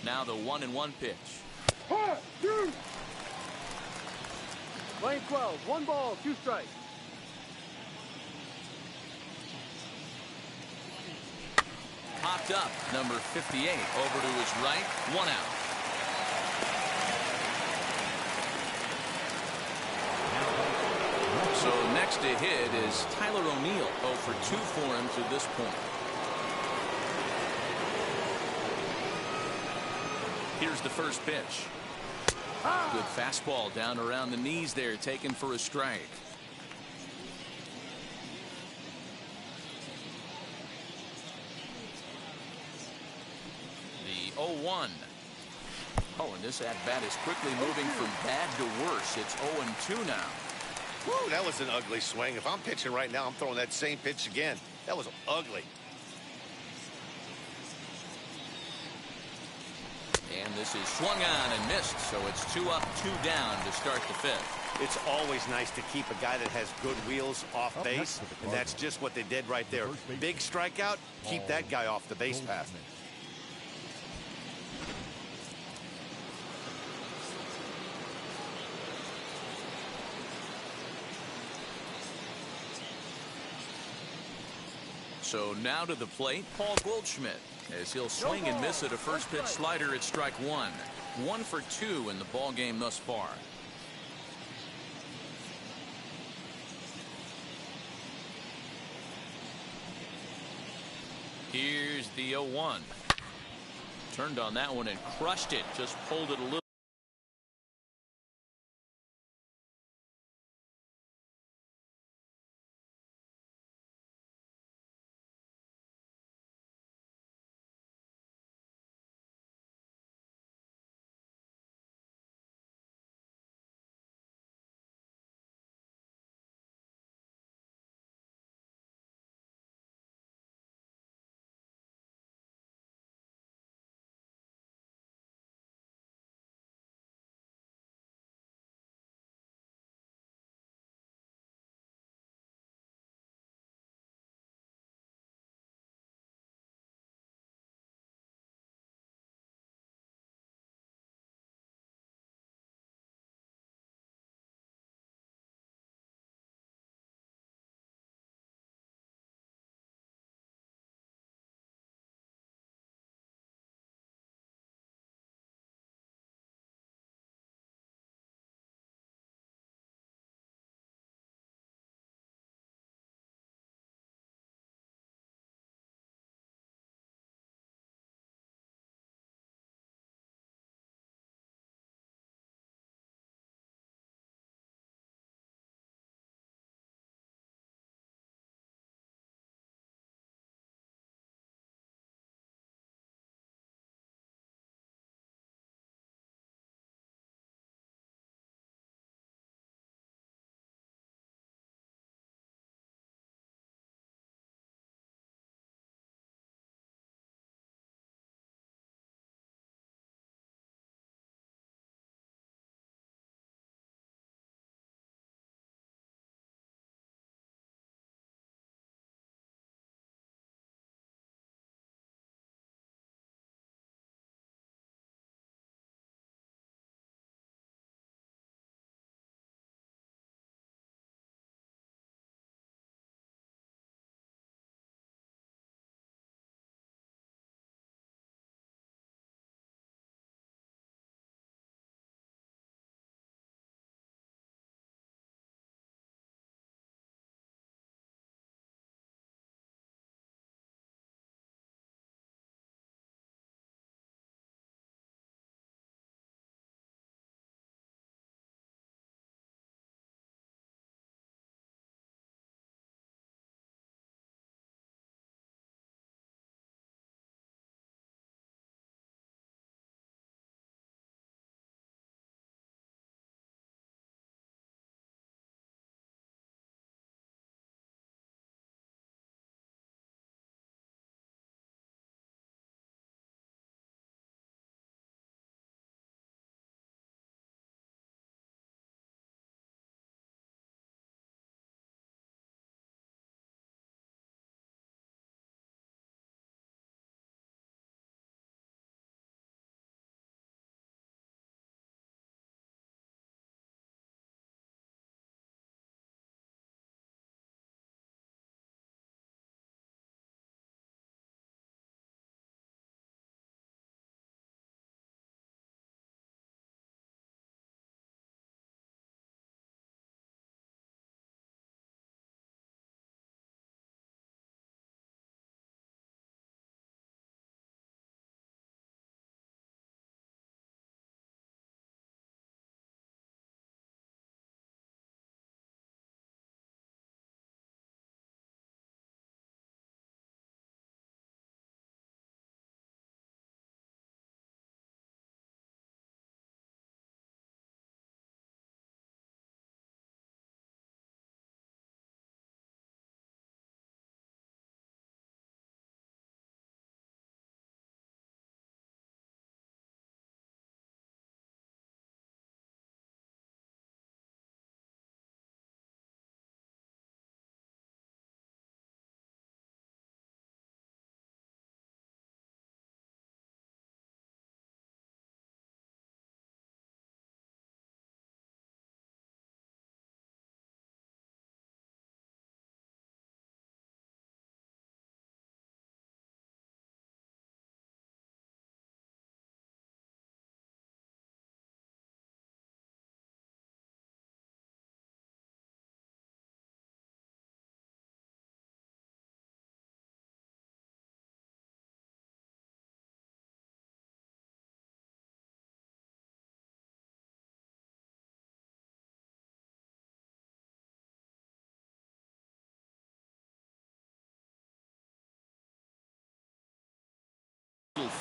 Now the 1-1 pitch. Lane 12, 1 ball, 2 strikes. Popped up, number 58 over to his right, 1 out. So next to hit is Tyler O'Neill, 0 for 2 for him to this point. Here's the first pitch. Good fastball down around the knees there, taken for a strike. The 0-1. Oh, and this at-bat is quickly moving from bad to worse. It's 0-2 now. Woo, that was an ugly swing. If I'm pitching right now, I'm throwing that same pitch again. That was ugly. And this is swung on and missed, so it's 2 up, 2 down to start the 5th. It's always nice to keep a guy that has good wheels off base, and that's just what they did right there. Big strikeout, keep that guy off the base path. So now to the plate, Paul Goldschmidt, as he'll swing and miss at a first pitch slider at strike 1. 1 for 2 in the ball game thus far. Here's the 0-1. Turned on that one and crushed it. Just pulled it a little.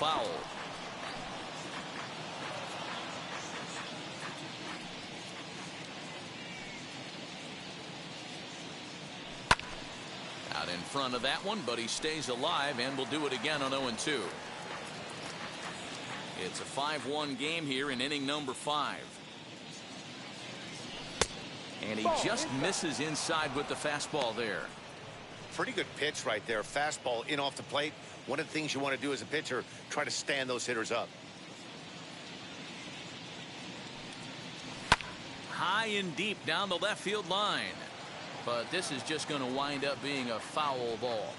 foul. Out in front of that one, but he stays alive and will do it again on 0-2. It's a 5-1 game here in inning number 5. And he just misses inside with the fastball there. Pretty good pitch right there. Fastball in off the plate. One of the things you want to do as a pitcher, try to stand those hitters up. High and deep down the left field line. But this is just going to wind up being a foul ball.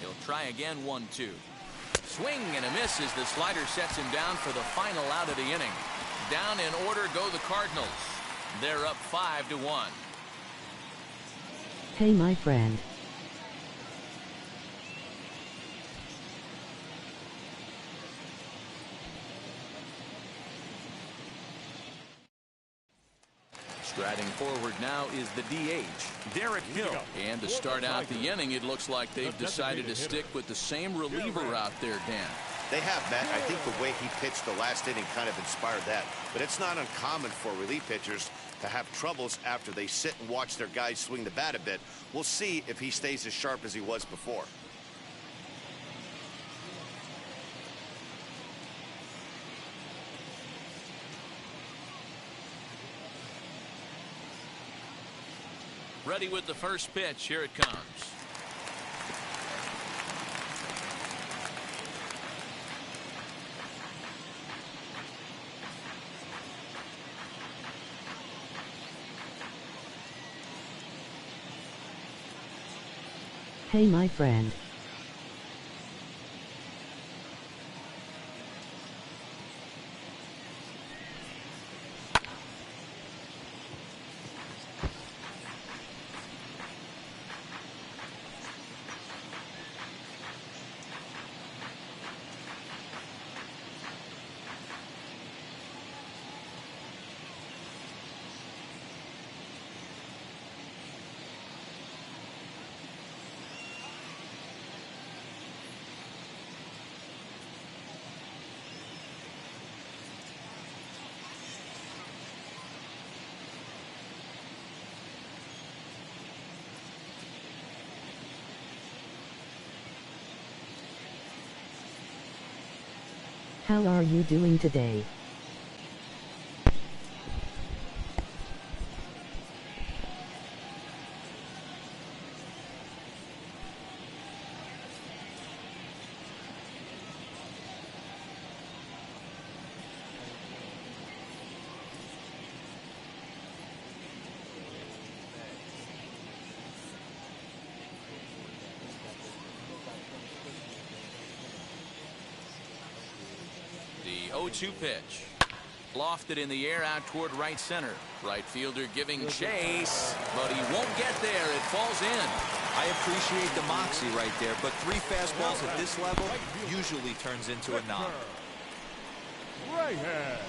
He'll try again, 1-2. Swing and a miss as the slider sets him down for the final out of the inning. Down in order go the Cardinals. They're up 5-1. Hey, my friend. Striding forward now is the DH, Derek Hill. And to start out the inning, it looks like they've decided to stick with the same reliever out there, Dan. They have, Matt. I think the way he pitched the last inning kind of inspired that. But it's not uncommon for relief pitchers to have troubles after they sit and watch their guys swing the bat a bit. We'll see if he stays as sharp as he was before. Ready with the first pitch. Here it comes. Hey, my friend. How are you doing today? The 0-2 pitch. Lofted in the air out toward right center. Right fielder giving chase, but he won't get there. It falls in. I appreciate the moxie right there, but 3 fastballs at this level usually turns into a knock. Right hand.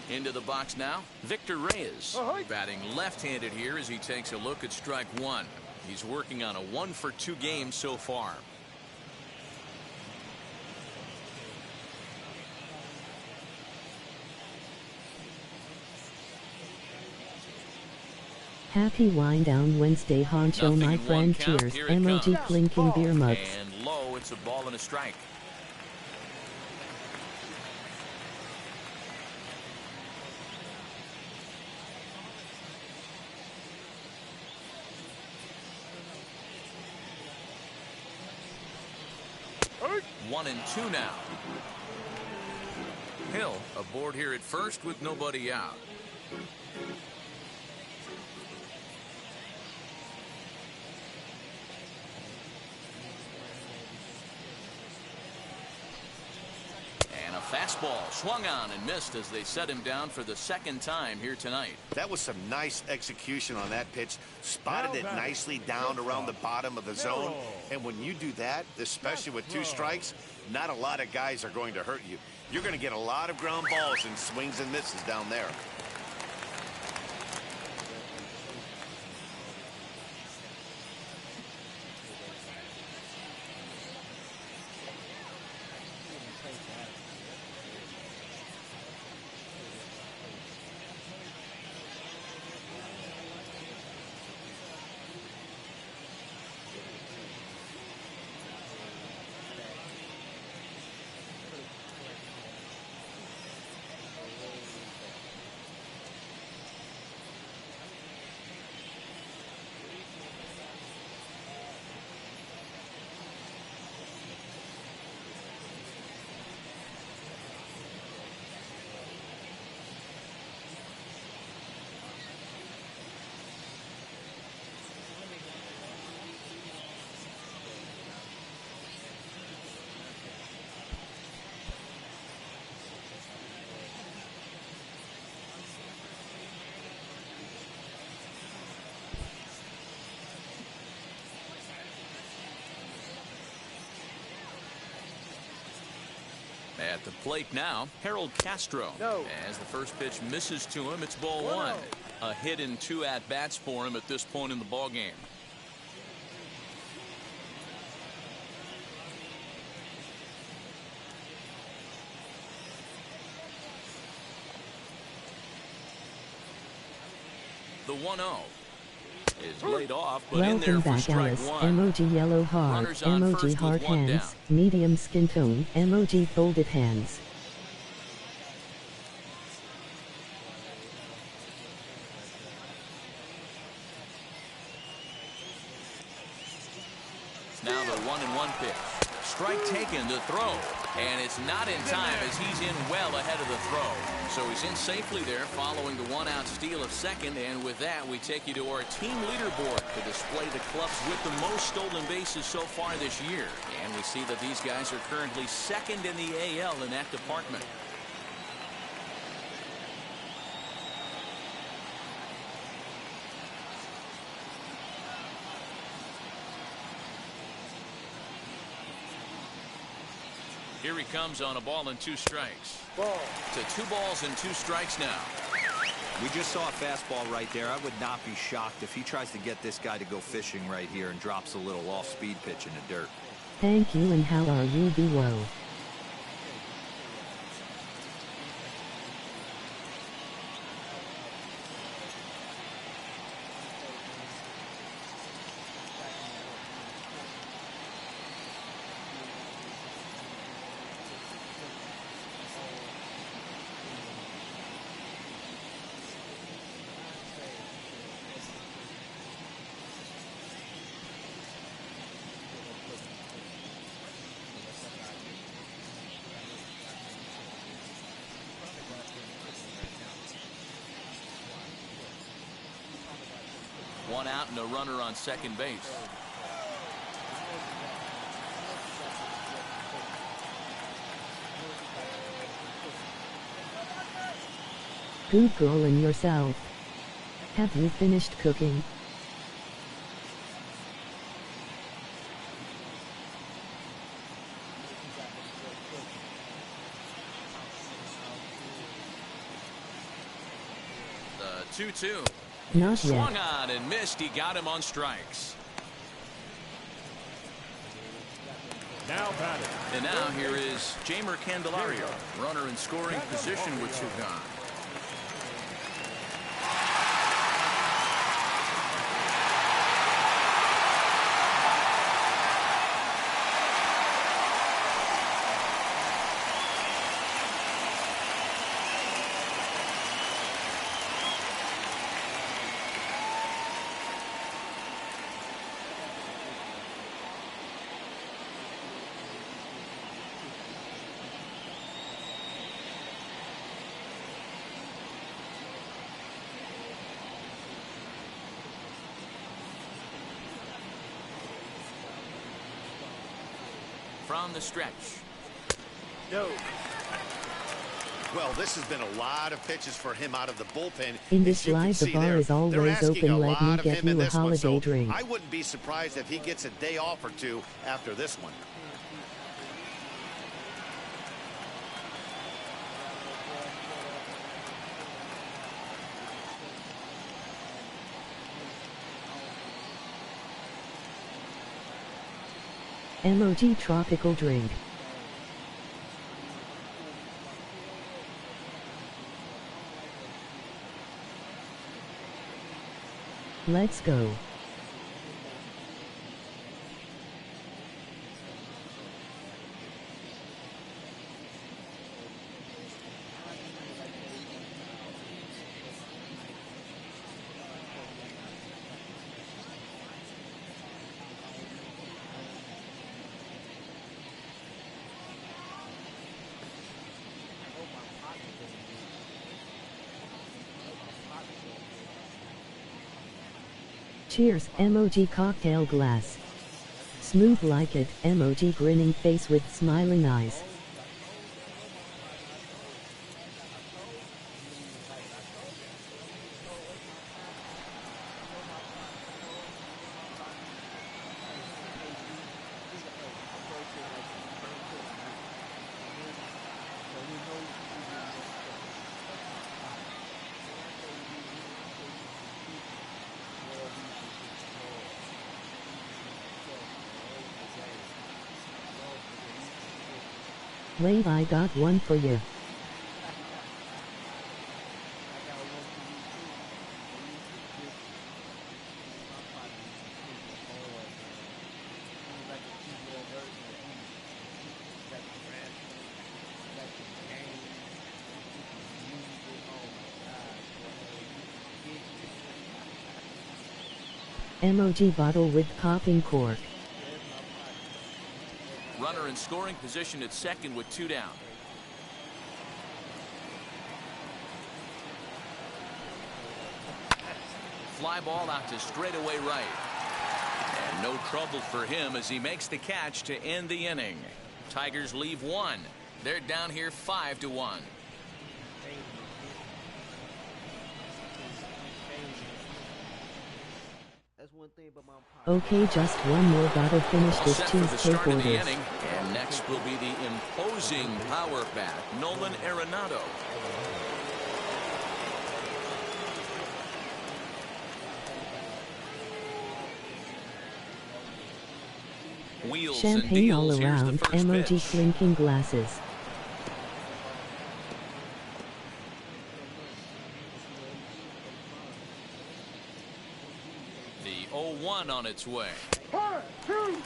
Into the box now, Victor Reyes. Batting left-handed here as he takes a look at strike 1. He's working on a 1-for-2 game so far. Happy wind down Wednesday, Honcho, my friend. Cheers. Emoji clinking beer mugs. And low, it's a ball and a strike. One and two now. Hill aboard here at first with nobody out. And a fastball fastball swung on and missed as they set him down for the second time here tonight. That was some nice execution on that pitch. Spotted it nicely down around the bottom of the zone. And when you do that, especially with 2 strikes, not a lot of guys are going to hurt you. You're going to get a lot of ground balls and swings and misses down there. At the plate now, Harold Castro. No. As the first pitch misses to him, it's ball 1. A hit in 2 at-bats for him at this point in the ball game. The 1-0 is laid off, but in there Welcome for back, strike Alice. 1. Emoji yellow heart. Runners on Emoji first hard with 1 hands. down. Medium skin tone. Emoji folded hands. Now the 1-1 pitch. Strike taken to throw. And it's not in time as he's in well ahead of the throw. So he's in safely there following the 1-out steal of second. And with that, we take you to our team leaderboard to display the clubs with the most stolen bases so far this year. And we see that these guys are currently second in the AL in that department. Here he comes on a ball and 2 strikes. Ball. To 2 balls and 2 strikes now. We just saw a fastball right there. I would not be shocked if he tries to get this guy to go fishing right here and drops a little off-speed pitch in the dirt. Thank you, and how are you, B-Wo? One out and a runner on second base. Googling yourself. Have you finished cooking? The 2-2. Not Swung yet. on and missed. He got him on strikes. Now batting. And now here is Jamer Candelario, runner in scoring position with 2 gone. From the stretch. No. Well, this has been a lot of pitches for him out of the bullpen. In this live, the bar is always open. Let me get you a holiday drink. I wouldn't be surprised if he gets a day off or two after this one. MOG tropical drink. Let's go. Cheers, MOG cocktail glass. Smooth like it, MOG grinning face with smiling eyes. Wait, I got one for you. MOG bottle with popping cork. Runner in scoring position at second with 2 down. Fly ball out to straightaway right. And no trouble for him as he makes the catch to end the inning. Tigers leave 1. They're down here 5-1. Okay, just one more, gotta finish this cheesecake orders. And next will be the imposing power bat, Nolan Arenado. Wheels champagne and all deals. Here's the around, first MOG pitch. clinking glasses. The 0-1 on its way. 1, 2.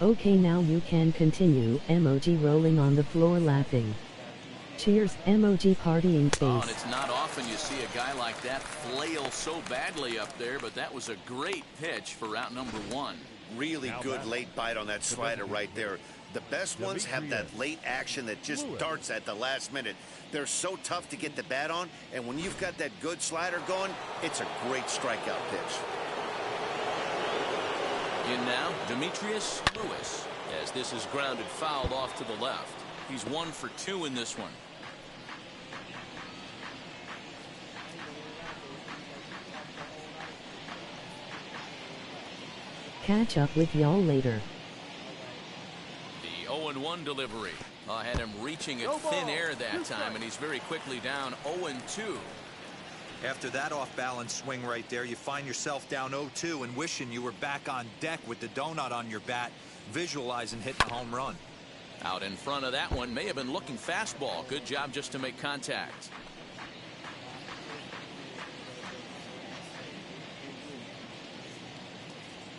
Okay, now you can continue, MOG rolling on the floor laughing. Cheers, MOG partying Oh, and face. it's not often you see a guy like that flail so badly up there, but that was a great pitch for route number 1. Really good late bite on that slider right there. The best ones have that late action that just darts at the last minute. They're so tough to get the bat on, and when you've got that good slider going, it's a great strikeout pitch. In now, Demetrius Lewis, as this is grounded fouled off to the left. He's 1 for 2 in this one. Catch up with y'all later. The 0-1 delivery. I had him reaching at thin air that time, and he's very quickly down 0-2. After that off-balance swing right there, you find yourself down 0-2 and wishing you were back on deck with the donut on your bat, visualizing hitting a home run. Out in front of that one, may have been looking fastball. Good job just to make contact.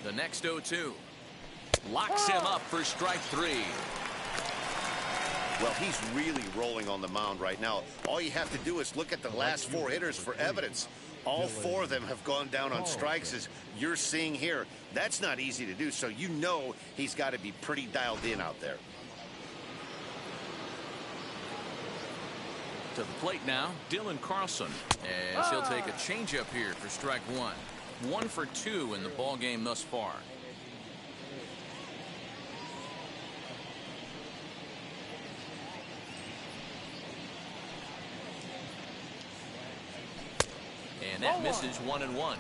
The next 0-2. Locks him up for strike 3. Well, he's really rolling on the mound right now. All you have to do is look at the last 4 hitters for evidence. All 4 of them have gone down on strikes, as you're seeing here. That's not easy to do, so you know he's got to be pretty dialed in out there. To the plate now, Dylan Carlson, as he'll take a changeup here for strike 1. 1 for 2 in the ball game thus far. And that misses 1-1.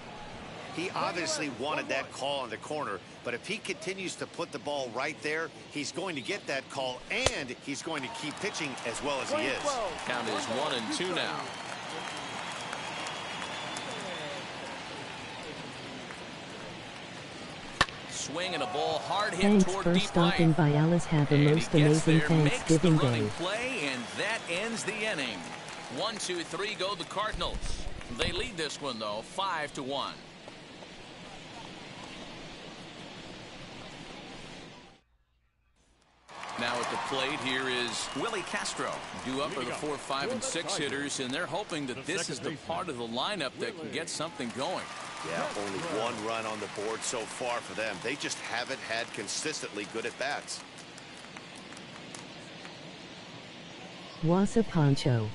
He obviously wanted that call in the corner, but if he continues to put the ball right there, he's going to get that call, and he's going to keep pitching as well as he is. Count is 1-2 now. Swing and a ball hard hit Thanks toward for deep stopping right. by. Alice, have a And he most gets amazing there, Thanksgiving makes the Day. running play, and that ends the inning. 1, 2, 3 go the Cardinals. They lead this one though, 5-1. Now at the plate, here is Willie Castro. Due up are the 4, 5, and 6 hitters, and they're hoping that this is the part of the lineup that can get something going. Yeah, only 1 run on the board so far for them. They just haven't had consistently good at-bats. Wasa Poncho.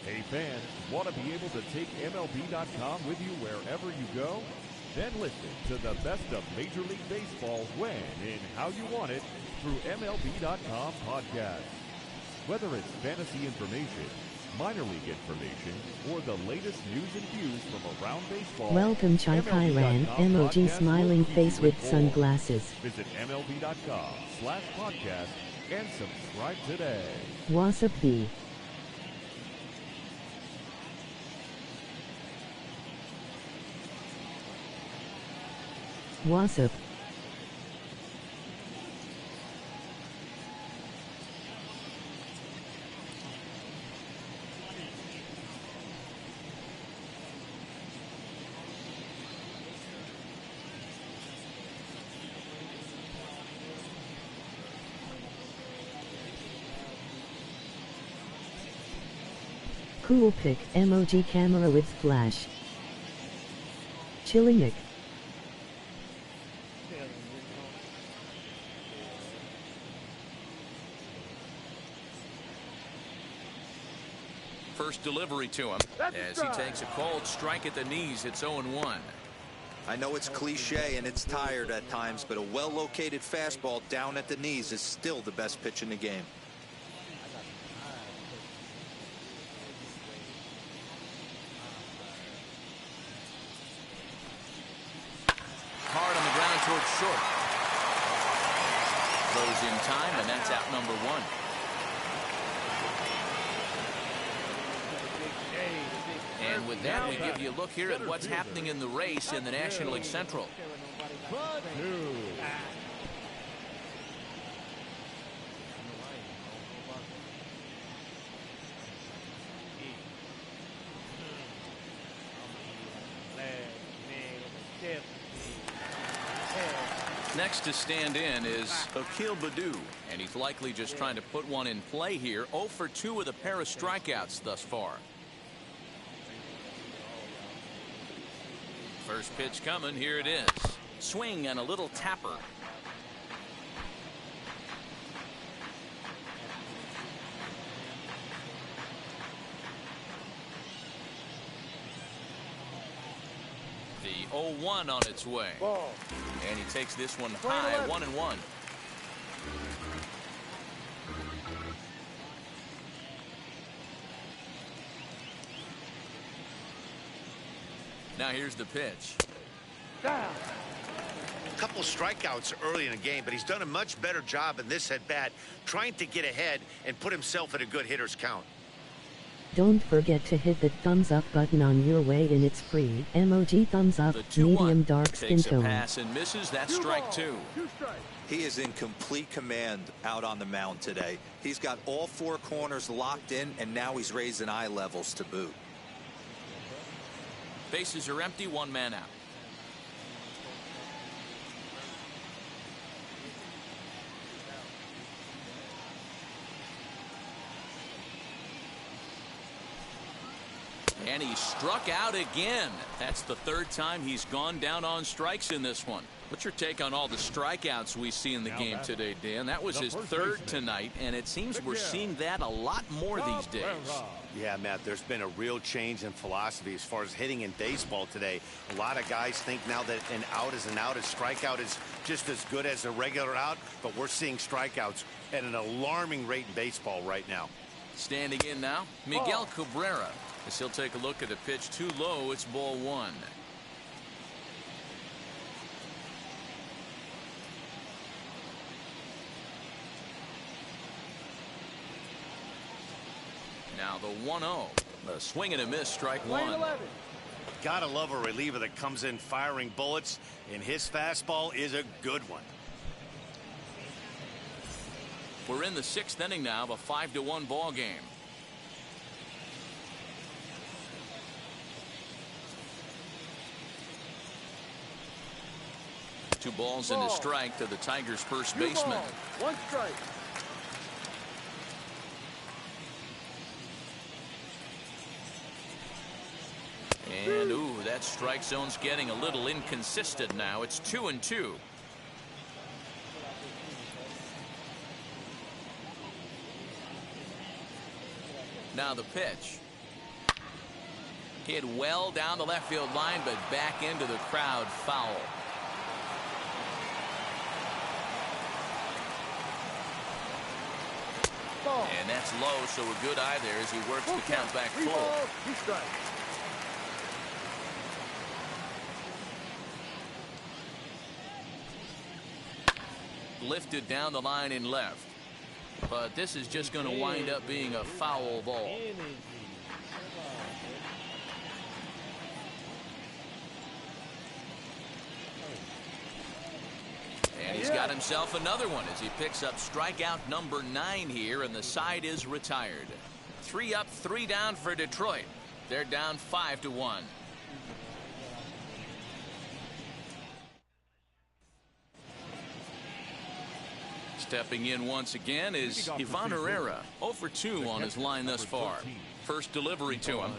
Hey fans, want to be able to take MLB.com with you wherever you go? Then listen to the best of Major League Baseball when and how you want it through MLB.com podcasts. Whether it's fantasy information, minor league information, or the latest news and views from around baseball. Welcome Chai Kai Ran, MLB.com emoji podcast smiling will keep face you with informed. sunglasses. Visit MLB.com/podcast and subscribe today. Wasa B. Wasp. Cool pic, emoji camera with flash. Chillinik. First delivery to him as he takes a cold strike at the knees. It's 0-1. I know it's cliche and it's tired at times, but a well-located fastball down at the knees is still the best pitch in the game. Hard on the ground towards short. Throws in time, and that's out number 1. And with that, we give you a look here at what's happening in the race in the National League Central. Next to stand in is Akil Baddoo, and he's likely just trying to put one in play here. 0 for 2 with a pair of strikeouts thus far. First pitch coming, here it is. Swing and a little tapper. The 0-1 on its way. Ball. And he takes this one high, 1-1. Now here's the pitch. Down. A couple strikeouts early in the game, but he's done a much better job in this at-bat trying to get ahead and put himself at a good hitter's count. Don't forget to hit the thumbs up button on your way in. It's free. MOG thumbs up, The 2-1 medium dark skin takes a tone. pass and misses. That's strike 2. 2 strikes. He is in complete command out on the mound today. He's got all 4 corners locked in, and now he's raising eye levels to boot. Bases are empty, 1 man out. And he struck out again. That's the 3rd time he's gone down on strikes in this one. What's your take on all the strikeouts we see in the game today, Dan? That was his 3rd tonight, and it seems we're seeing that a lot more these days. Yeah, Matt, there's been a real change in philosophy as far as hitting in baseball today. A lot of guys think now that an out is an out, a strikeout is just as good as a regular out, but we're seeing strikeouts at an alarming rate in baseball right now. Standing in now, Miguel Cabrera. As he'll take a look at a pitch too low, it's ball 1. Now the 1-0. A swing and a miss, strike 1. 11. Gotta love a reliever that comes in firing bullets, and his fastball is a good one. We're in the 6th inning now of a 5-1 ball game. Two balls and a strike to the Tigers' first 2 baseman. balls, 1 strike. And ooh, that strike zone's getting a little inconsistent now. It's 2-2. Now the pitch. Hit well down the left field line, but back into the crowd, foul. Ball. And that's low, so a good eye there as he works the count back 3 full. balls, 2 strikes. Lifted down the line in left. But this is just going to wind up being a foul ball. And he's got himself another one as he picks up strikeout number 9 here, and the side is retired. 3 up, 3 down for Detroit. They're down 5-1. Stepping in once again is Ivan Herrera, 0 for 2 on his line thus far. First delivery to him.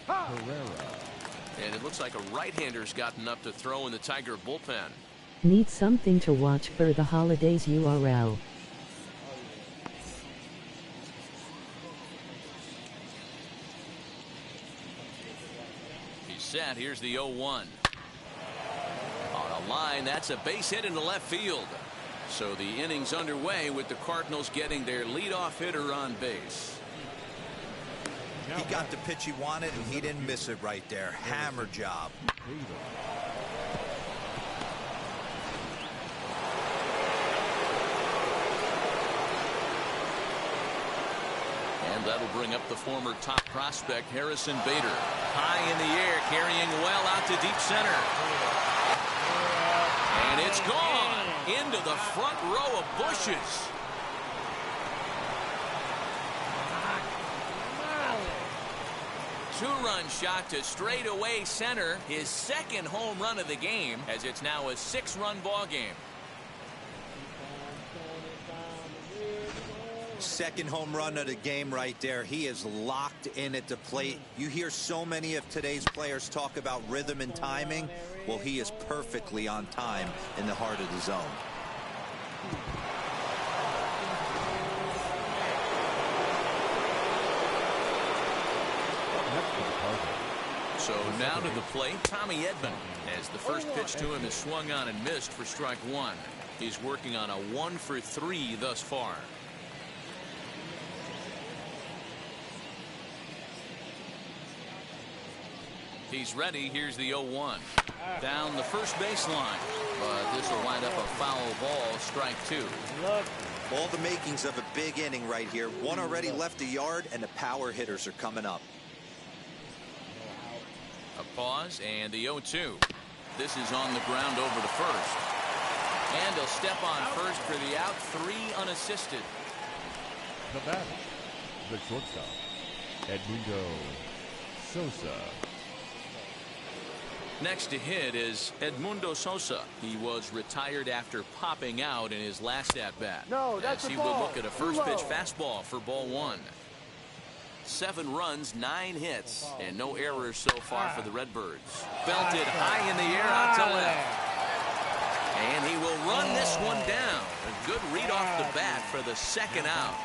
And it looks like a right-hander's gotten up to throw in the Tiger bullpen. Need something to watch for the holidays URL. He's set. Here's the 0-1. On a line, that's a base hit into left field. So the inning's underway with the Cardinals getting their leadoff hitter on base. He got the pitch he wanted, and he didn't miss it right there. Hammer job. And that'll bring up the former top prospect, Harrison Bader. High in the air, carrying well out to deep center. And it's gone into the front row of bushes. Two-run shot to straightaway center. His 2nd home run of the game, as it's now a 6-run ball game. 2nd home run of the game right there. He is locked in at the plate. You hear so many of today's players talk about rhythm and timing. Well, he is perfectly on time in the heart of the zone. So now to the plate, Tommy Edman, as the first pitch to him is swung on and missed for strike 1. He's working on a 1 for 3 thus far. He's ready. Here's the 0-1. Down the first baseline. But this will wind up a foul ball. Strike two. All the makings of a big inning right here. One already left the yard, and the power hitters are coming up. A pause and the 0-2. This is on the ground over to first. And he'll step on first for the out. 3 unassisted. The batter, the shortstop, Edmundo Sosa. Next to hit is Edmundo Sosa. He was retired after popping out in his last at-bat. No, that's as he a ball. will look at a first pitch fastball for ball 1. 7 runs, 9 hits, and no errors so far for the Redbirds. Belted high in the air out to left. And he will run this one down. A good read off the bat for the second out.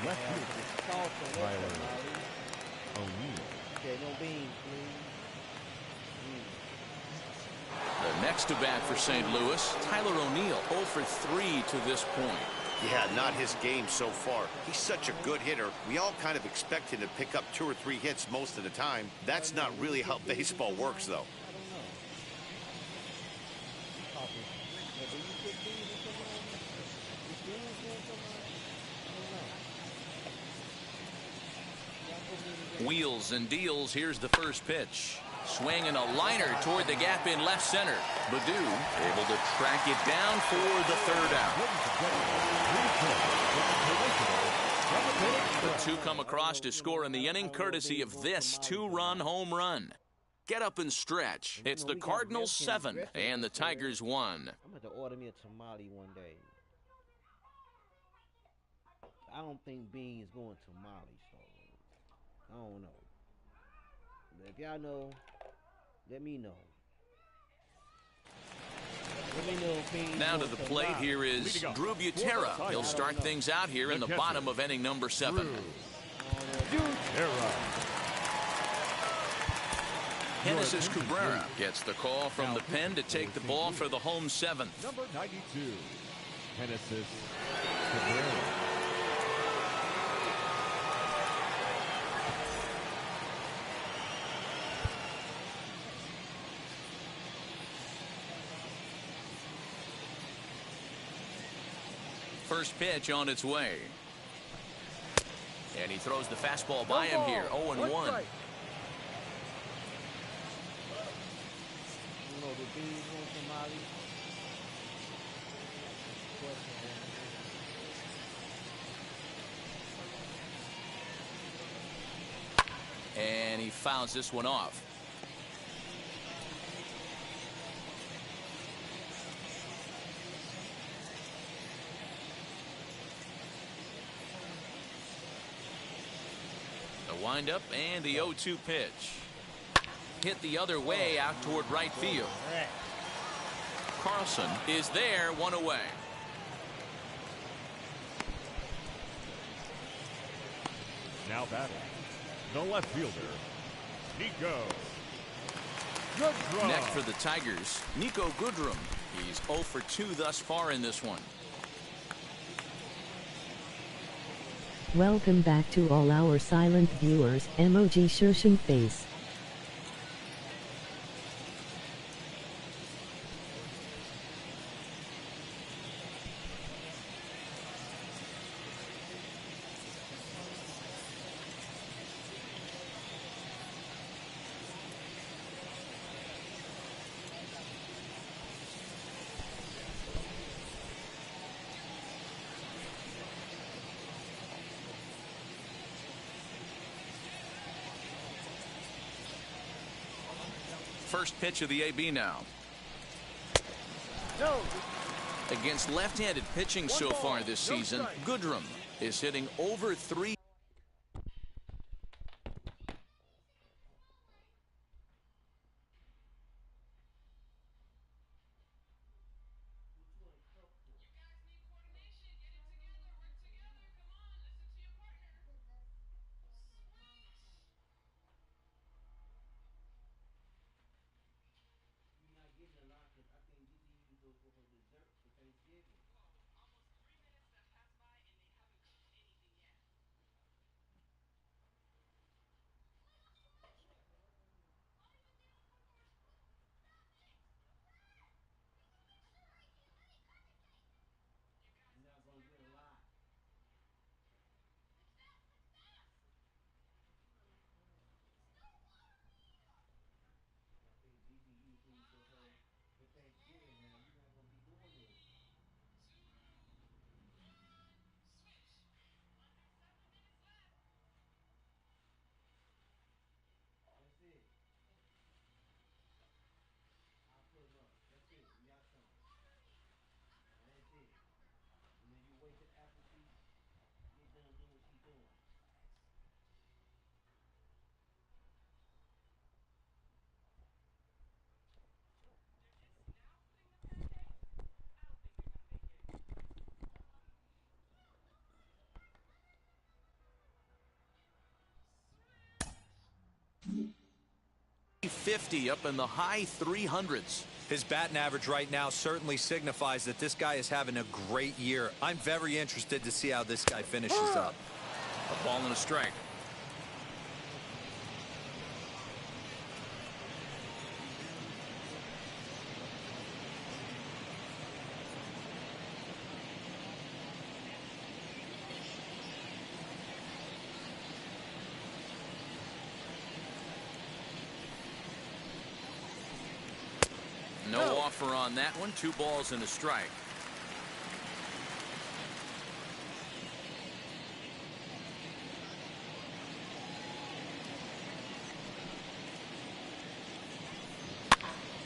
Left fielder, Tyler O'Neill. The next to bat for St. Louis, Tyler O'Neill, 0 for 3 to this point. Yeah, not his game so far. He's such a good hitter. We all kind of expect him to pick up 2 or 3 hits most of the time. That's not really how baseball works, though. Wheels and deals. Here's the first pitch. Swinging a liner toward the gap in left center. Baду able to track it down for the third out. The 2 come across to score in the inning courtesy of this 2-run home run. Get up and stretch. It's the Cardinals 7 and the Tigers 1. I'm going to order me a tamale one day. I don't think Bean's going tamale, so I don't know. But if y'all know, let me know. Now to the plate here is Drew Butera. He'll start things out here in the bottom of inning number 7. Genesis Cabrera gets the call from the pen to take the ball for the home 7th. Number 92, Genesis Cabrera. First pitch on its way. And he throws the fastball by him here. 0-1. And he fouls this one off. The windup and the 0-2 pitch. Hit the other way out toward right field. Carlson is there, 1 away. Now batting, the left fielder, Nico Goodrum. Next for the Tigers, Nico Goodrum. He's 0 for 2 thus far in this one. Welcome back to all our silent viewers, emoji shushing face. First pitch of the AB now. No. Against left-handed pitching so far this season, Goodrum is hitting over 3. .350 up in the high 300s. His batting average right now certainly signifies that this guy is having a great year. I'm very interested to see how this guy finishes up. A ball and a strike. No offer on that one. 2 balls and a strike.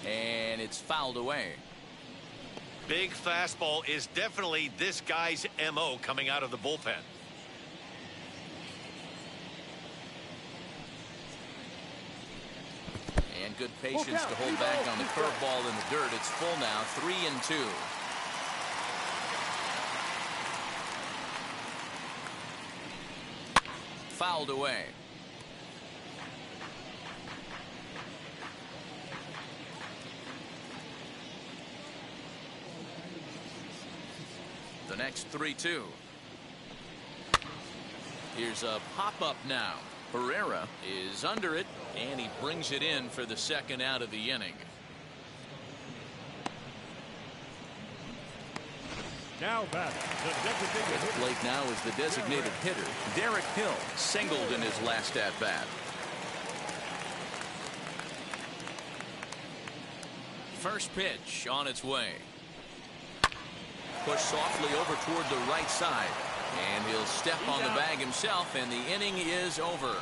And it's fouled away. Big fastball is definitely this guy's MO coming out of the bullpen. And good patience to hold back on the curveball in the dirt. It's full now, 3-2. Fouled away. The next 3-2. Here's a pop-up now. Herrera is under it, and he brings it in for the second out of the inning. Now batting, the designated At the hitter. plate now is the designated hitter, Derek Hill, singled in his last at-bat. First pitch on its way. Pushed softly over toward the right side. And he'll step on the bag himself, and the inning is over.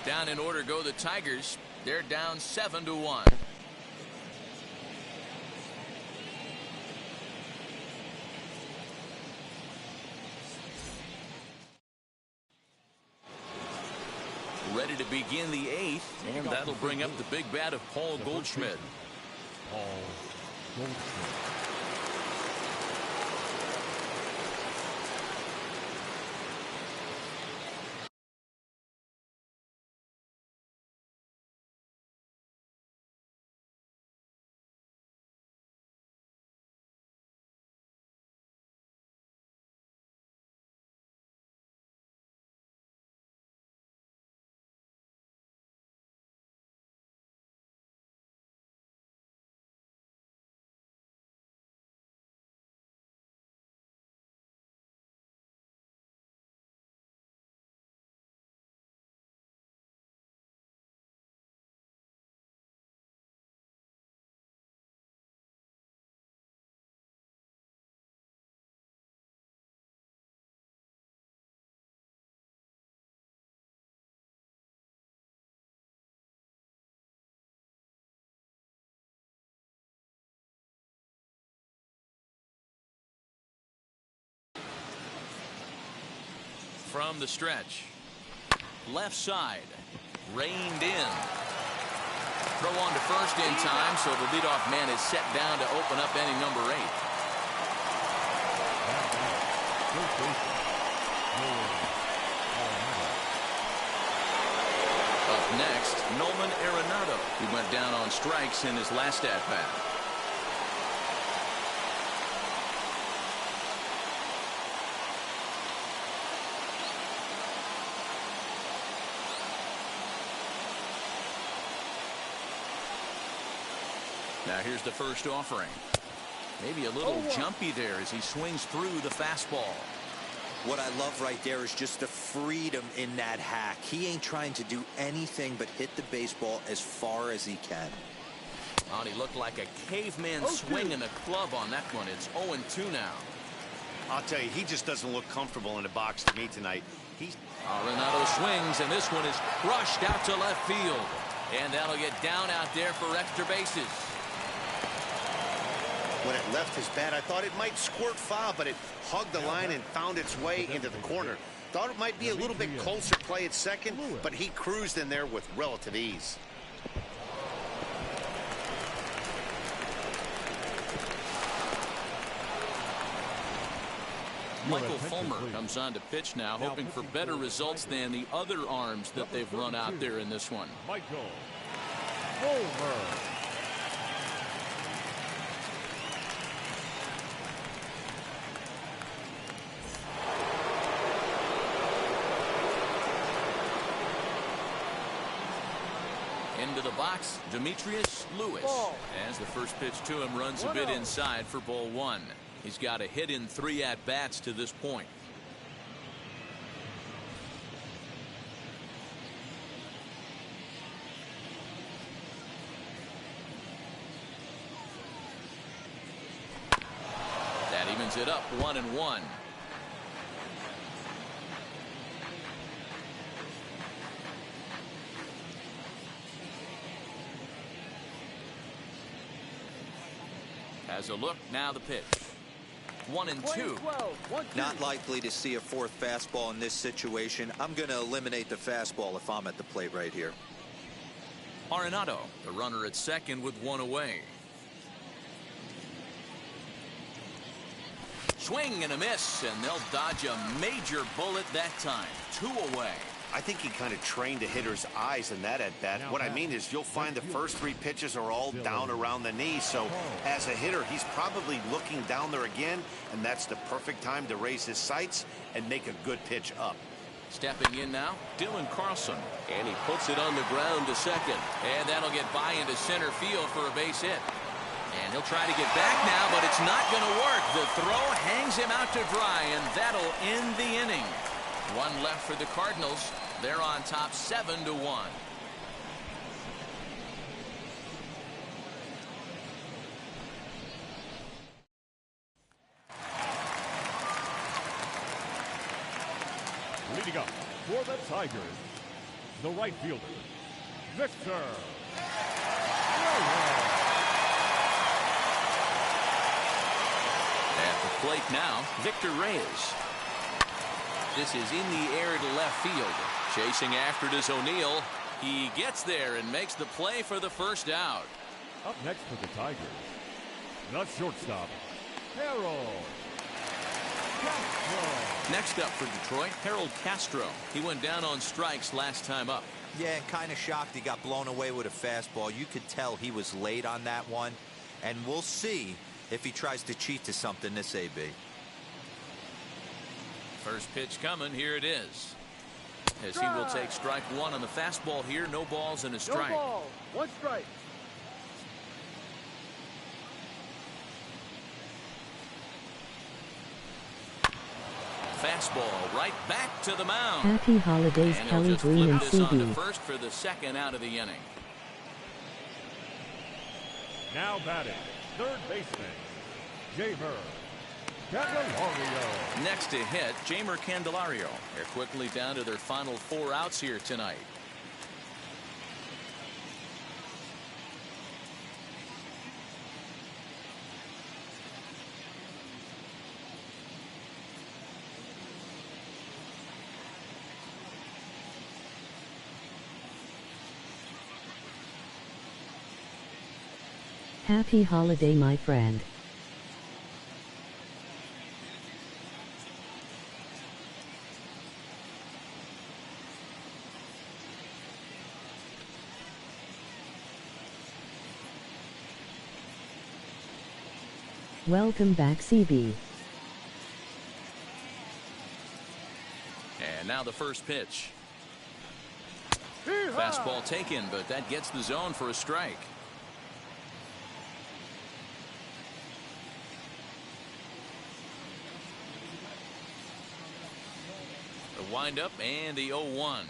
Down in order go the Tigers. They're down 7-1. Ready to begin the 8th, and that'll bring up the big bat of Paul Goldschmidt. Paul Goldschmidt. From the stretch. Left side. Reined in. Throw on to first in time, so the leadoff man is set down to open up inning number 8. Up next, Nolan Arenado, who went down on strikes in his last at-bat. Now here's the first offering. Maybe a little jumpy there as he swings through the fastball. What I love right there is just the freedom in that hack. He ain't trying to do anything but hit the baseball as far as he can. Oh, and he looked like a caveman swinging a club on that one. It's 0-2 now. I'll tell you, he just doesn't look comfortable in the box to me tonight. Arenado swings, and this one is crushed out to left field. And that'll get down out there for extra bases. When it left his bat, I thought it might squirt foul, but it hugged the line and found its way into the corner. Thought it might be a little bit closer play at second, but he cruised in there with relative ease. Michael Fulmer comes on to pitch now, hoping for better results than the other arms that they've run out there in this one. Fulmer. Into the box, Demetrius Lewis. Ball. As the first pitch to him runs a bit inside for ball one. He's got a hit in 3 at-bats to this point. That evens it up 1-1. Has a look, now the pitch. 1-2. Not likely to see a fourth fastball in this situation. I'm going to eliminate the fastball if I'm at the plate right here. Arenado, the runner at second with 1 away. Swing and a miss, and they'll dodge a major bullet that time. 2 away. I think he kind of trained a hitter's eyes in that at-bat. What I mean is you'll find the first 3 pitches are all down around the knee. So as a hitter, he's probably looking down there again, and that's the perfect time to raise his sights and make a good pitch up. Stepping in now, Dylan Carlson. And he puts it on the ground to second. And that'll get by into center field for a base hit. And he'll try to get back now, but it's not going to work. The throw hangs him out to dry, and that'll end the inning. 1 left for the Cardinals. They're on top 7-1. Leading up for the Tigers, the right fielder, Victor. At the plate now, Victor Reyes. This is in the air to left field. Chasing after it is O'Neill. He gets there and makes the play for the first out. Up next for the Tigers, the shortstop, Harold Castro. Next up for Detroit, Harold Castro. He went down on strikes last time up. Yeah, kind of shocked he got blown away with a fastball. You could tell he was late on that one. And we'll see if he tries to cheat to something this AB. First pitch coming. Here it is. As he will take strike 1 on the fastball here. No balls and a strike. No ball. 1 strike. Fastball right back to the mound. Happy holidays, And Kelly he'll just Green flip and this on to CB. first for the second out of the inning. Now batting, third baseman, Jamer Candelario. Next to hit, Jamer Candelario. They're quickly down to their final 4 outs here tonight. Happy holiday, my friend. Welcome back, CB. And now the first pitch. Fastball taken, but that gets the zone for a strike. The windup and the 0-1.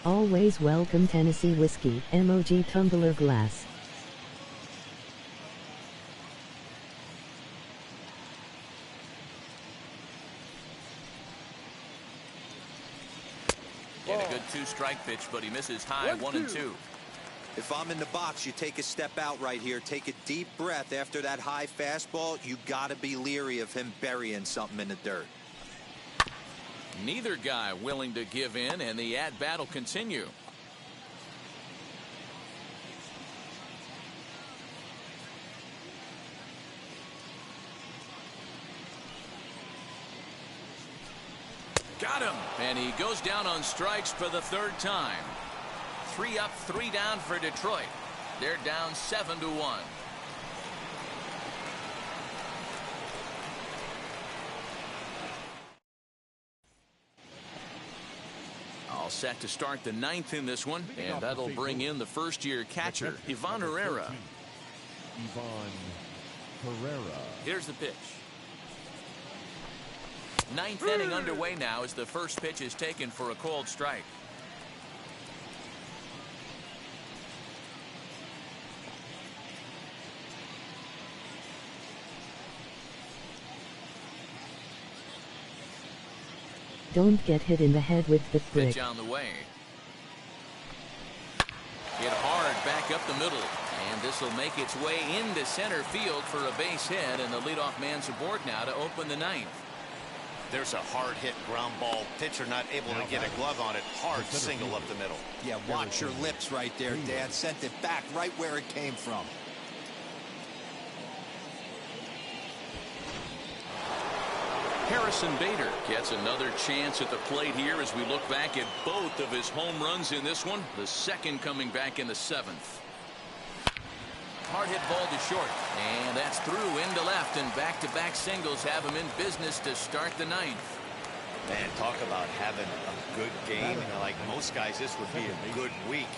Always welcome Tennessee whiskey, emoji tumbler glass. And a good 2-strike pitch, but he misses high 1-2. If I'm in the box, you take a step out right here. Take a deep breath after that high fastball. You got to be leery of him burying something in the dirt. Neither guy willing to give in, and the at-bat will continue. Got him, and he goes down on strikes for the third time. 3 up, 3 down for Detroit. They're down 7-1. All set to start the 9th in this one, and that'll bring in the first-year catcher, Ivan Herrera. Ivan Herrera. Here's the pitch. 9th inning underway now as the first pitch is taken for a called strike. Don't get hit in the head with the brick. Pitch on the way. Hit hard back up the middle. And this will make its way into center field for a base hit, and the leadoff man's aboard now to open the 9th. There's a hard hit ground ball. Pitcher not able to get a glove on it. Hard single up the middle. Yeah, watch your lips right there, Dad. Sent it back right where it came from. Harrison Bader gets another chance at the plate here as we look back at both of his home runs in this one. The second coming back in the 7th. Hard hit ball to short, and that's through into left, and back-to-back singles have him in business to start the 9th. Man, talk about having a good game. Like most guys, this would be a good week.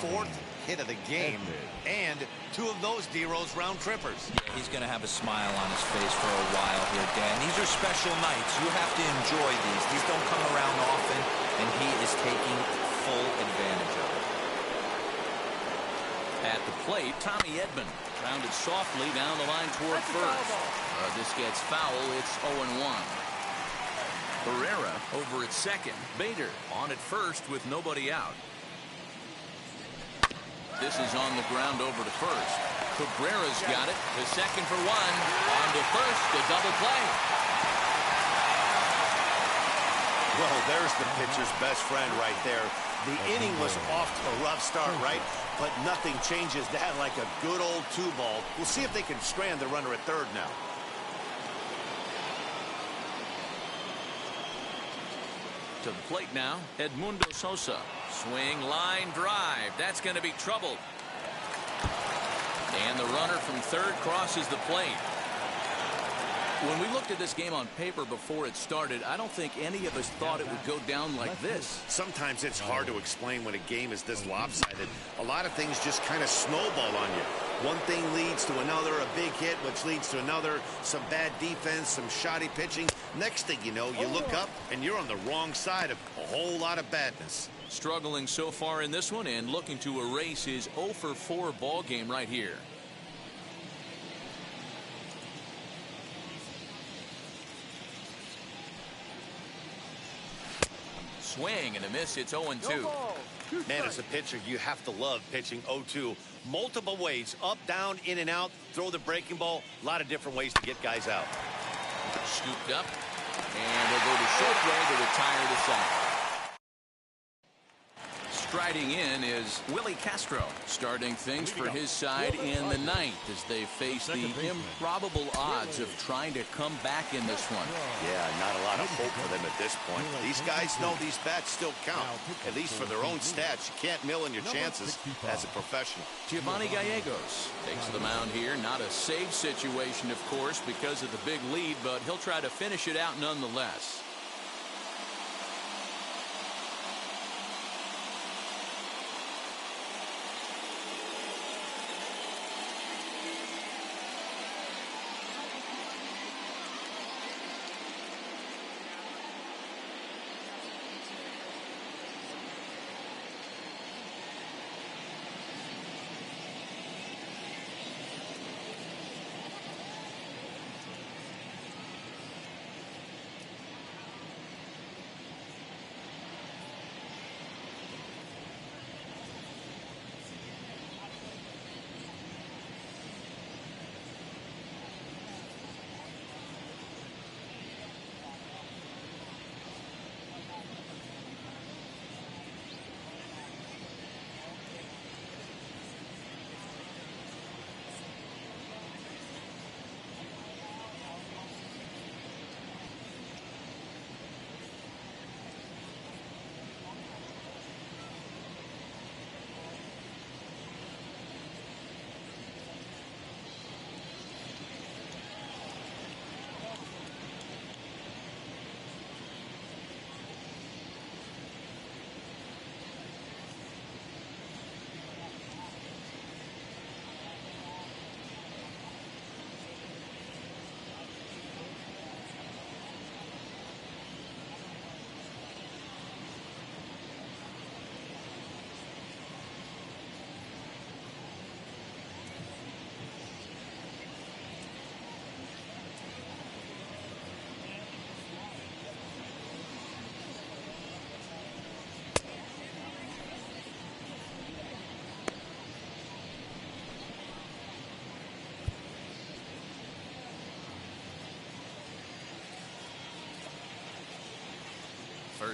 4th hit of the game, and 2 of those D-Rose round trippers. Yeah, he's going to have a smile on his face for a while here, Dan. These are special nights. You have to enjoy these. These don't come around often, and he is taking full advantage of it. At the plate, Tommy Edman grounded softly down the line toward first. This gets foul. It's 0-1. Herrera over at second. Bader on at first with nobody out. This is on the ground over to first. Cabrera's got it. The second for 1. On to first. A double play. Well, there's the pitcher's best friend right there. The inning was off to a rough start, right? But nothing changes that like a good old 2-ball. We'll see if they can strand the runner at third now. To the plate now, Edmundo Sosa. Swing, line, drive. That's going to be trouble. And the runner from third crosses the plate. When we looked at this game on paper before it started, I don't think any of us thought it would go down like this. Sometimes it's hard to explain when a game is this lopsided. A lot of things just kind of snowball on you. One thing leads to another, a big hit, which leads to another, some bad defense, some shoddy pitching. Next thing you know, you look up and you're on the wrong side of a whole lot of badness. Struggling so far in this one and looking to erase his 0-for-4 ball game right here. Swing and a miss. It's 0-2. Man, as a pitcher, you have to love pitching 0-2. Multiple ways, up, down, in and out, throw the breaking ball. A lot of different ways to get guys out. Scooped up, and they'll go to short way to retire the side. Striding in is Willie Castro, starting things for his side in the 9th as they face the improbable odds of trying to come back in this one. Yeah, not a lot of hope for them at this point. These guys know these bats still count, at least for their own stats. You can't mill in your chances as a professional. Giovanni Gallegos takes the mound here. Not a save situation, of course, because of the big lead, but he'll try to finish it out nonetheless.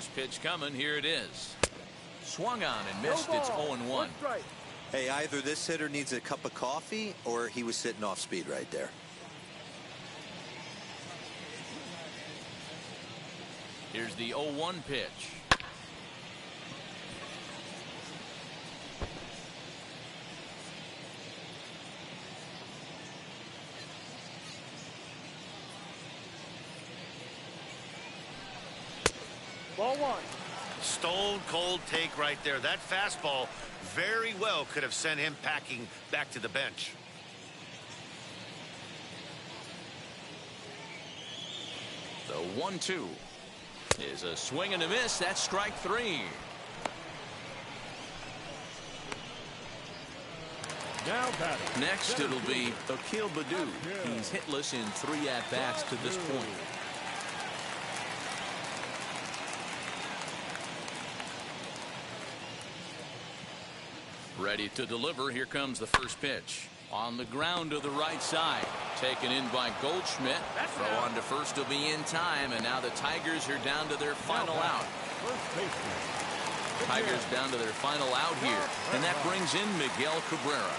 First pitch coming. Here it is. Swung on and missed. It's 0-1. Hey, either this hitter needs a cup of coffee or he was sitting off speed right there. Here's the 0-1 pitch. Ball one. Stone cold take right there. That fastball very well could have sent him packing back to the bench. The 1-2 is a swing and a miss. That's strike 3. Now batting. Next it'll be Akil Baddoo. He's hitless in 3 at-bats to this point. Ready to deliver. Here comes the first pitch. On the ground to the right side. Taken in by Goldschmidt. Throw on to first will be in time. And now the Tigers are down to their final out. Tigers down to their final out here. And that brings in Miguel Cabrera.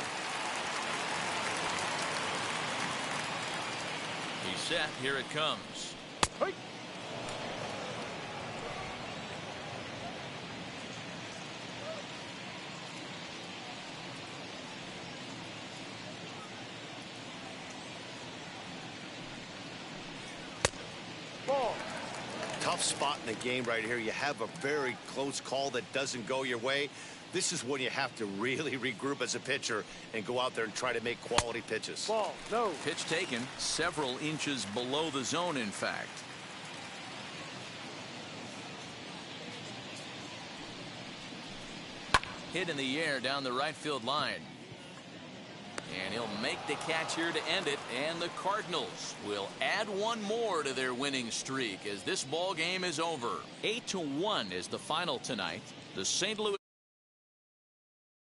He's set. Here it comes. Tough spot in the game right here. You have a very close call that doesn't go your way. This is when you have to really regroup as a pitcher and go out there and try to make quality pitches. Ball, no. Pitch taken several inches below the zone, in fact. Hit in the air down the right field line. And he'll make the catch here to end it, and the Cardinals will add one more to their winning streak as this ball game is over. 8-1 is the final tonight. The St. Louis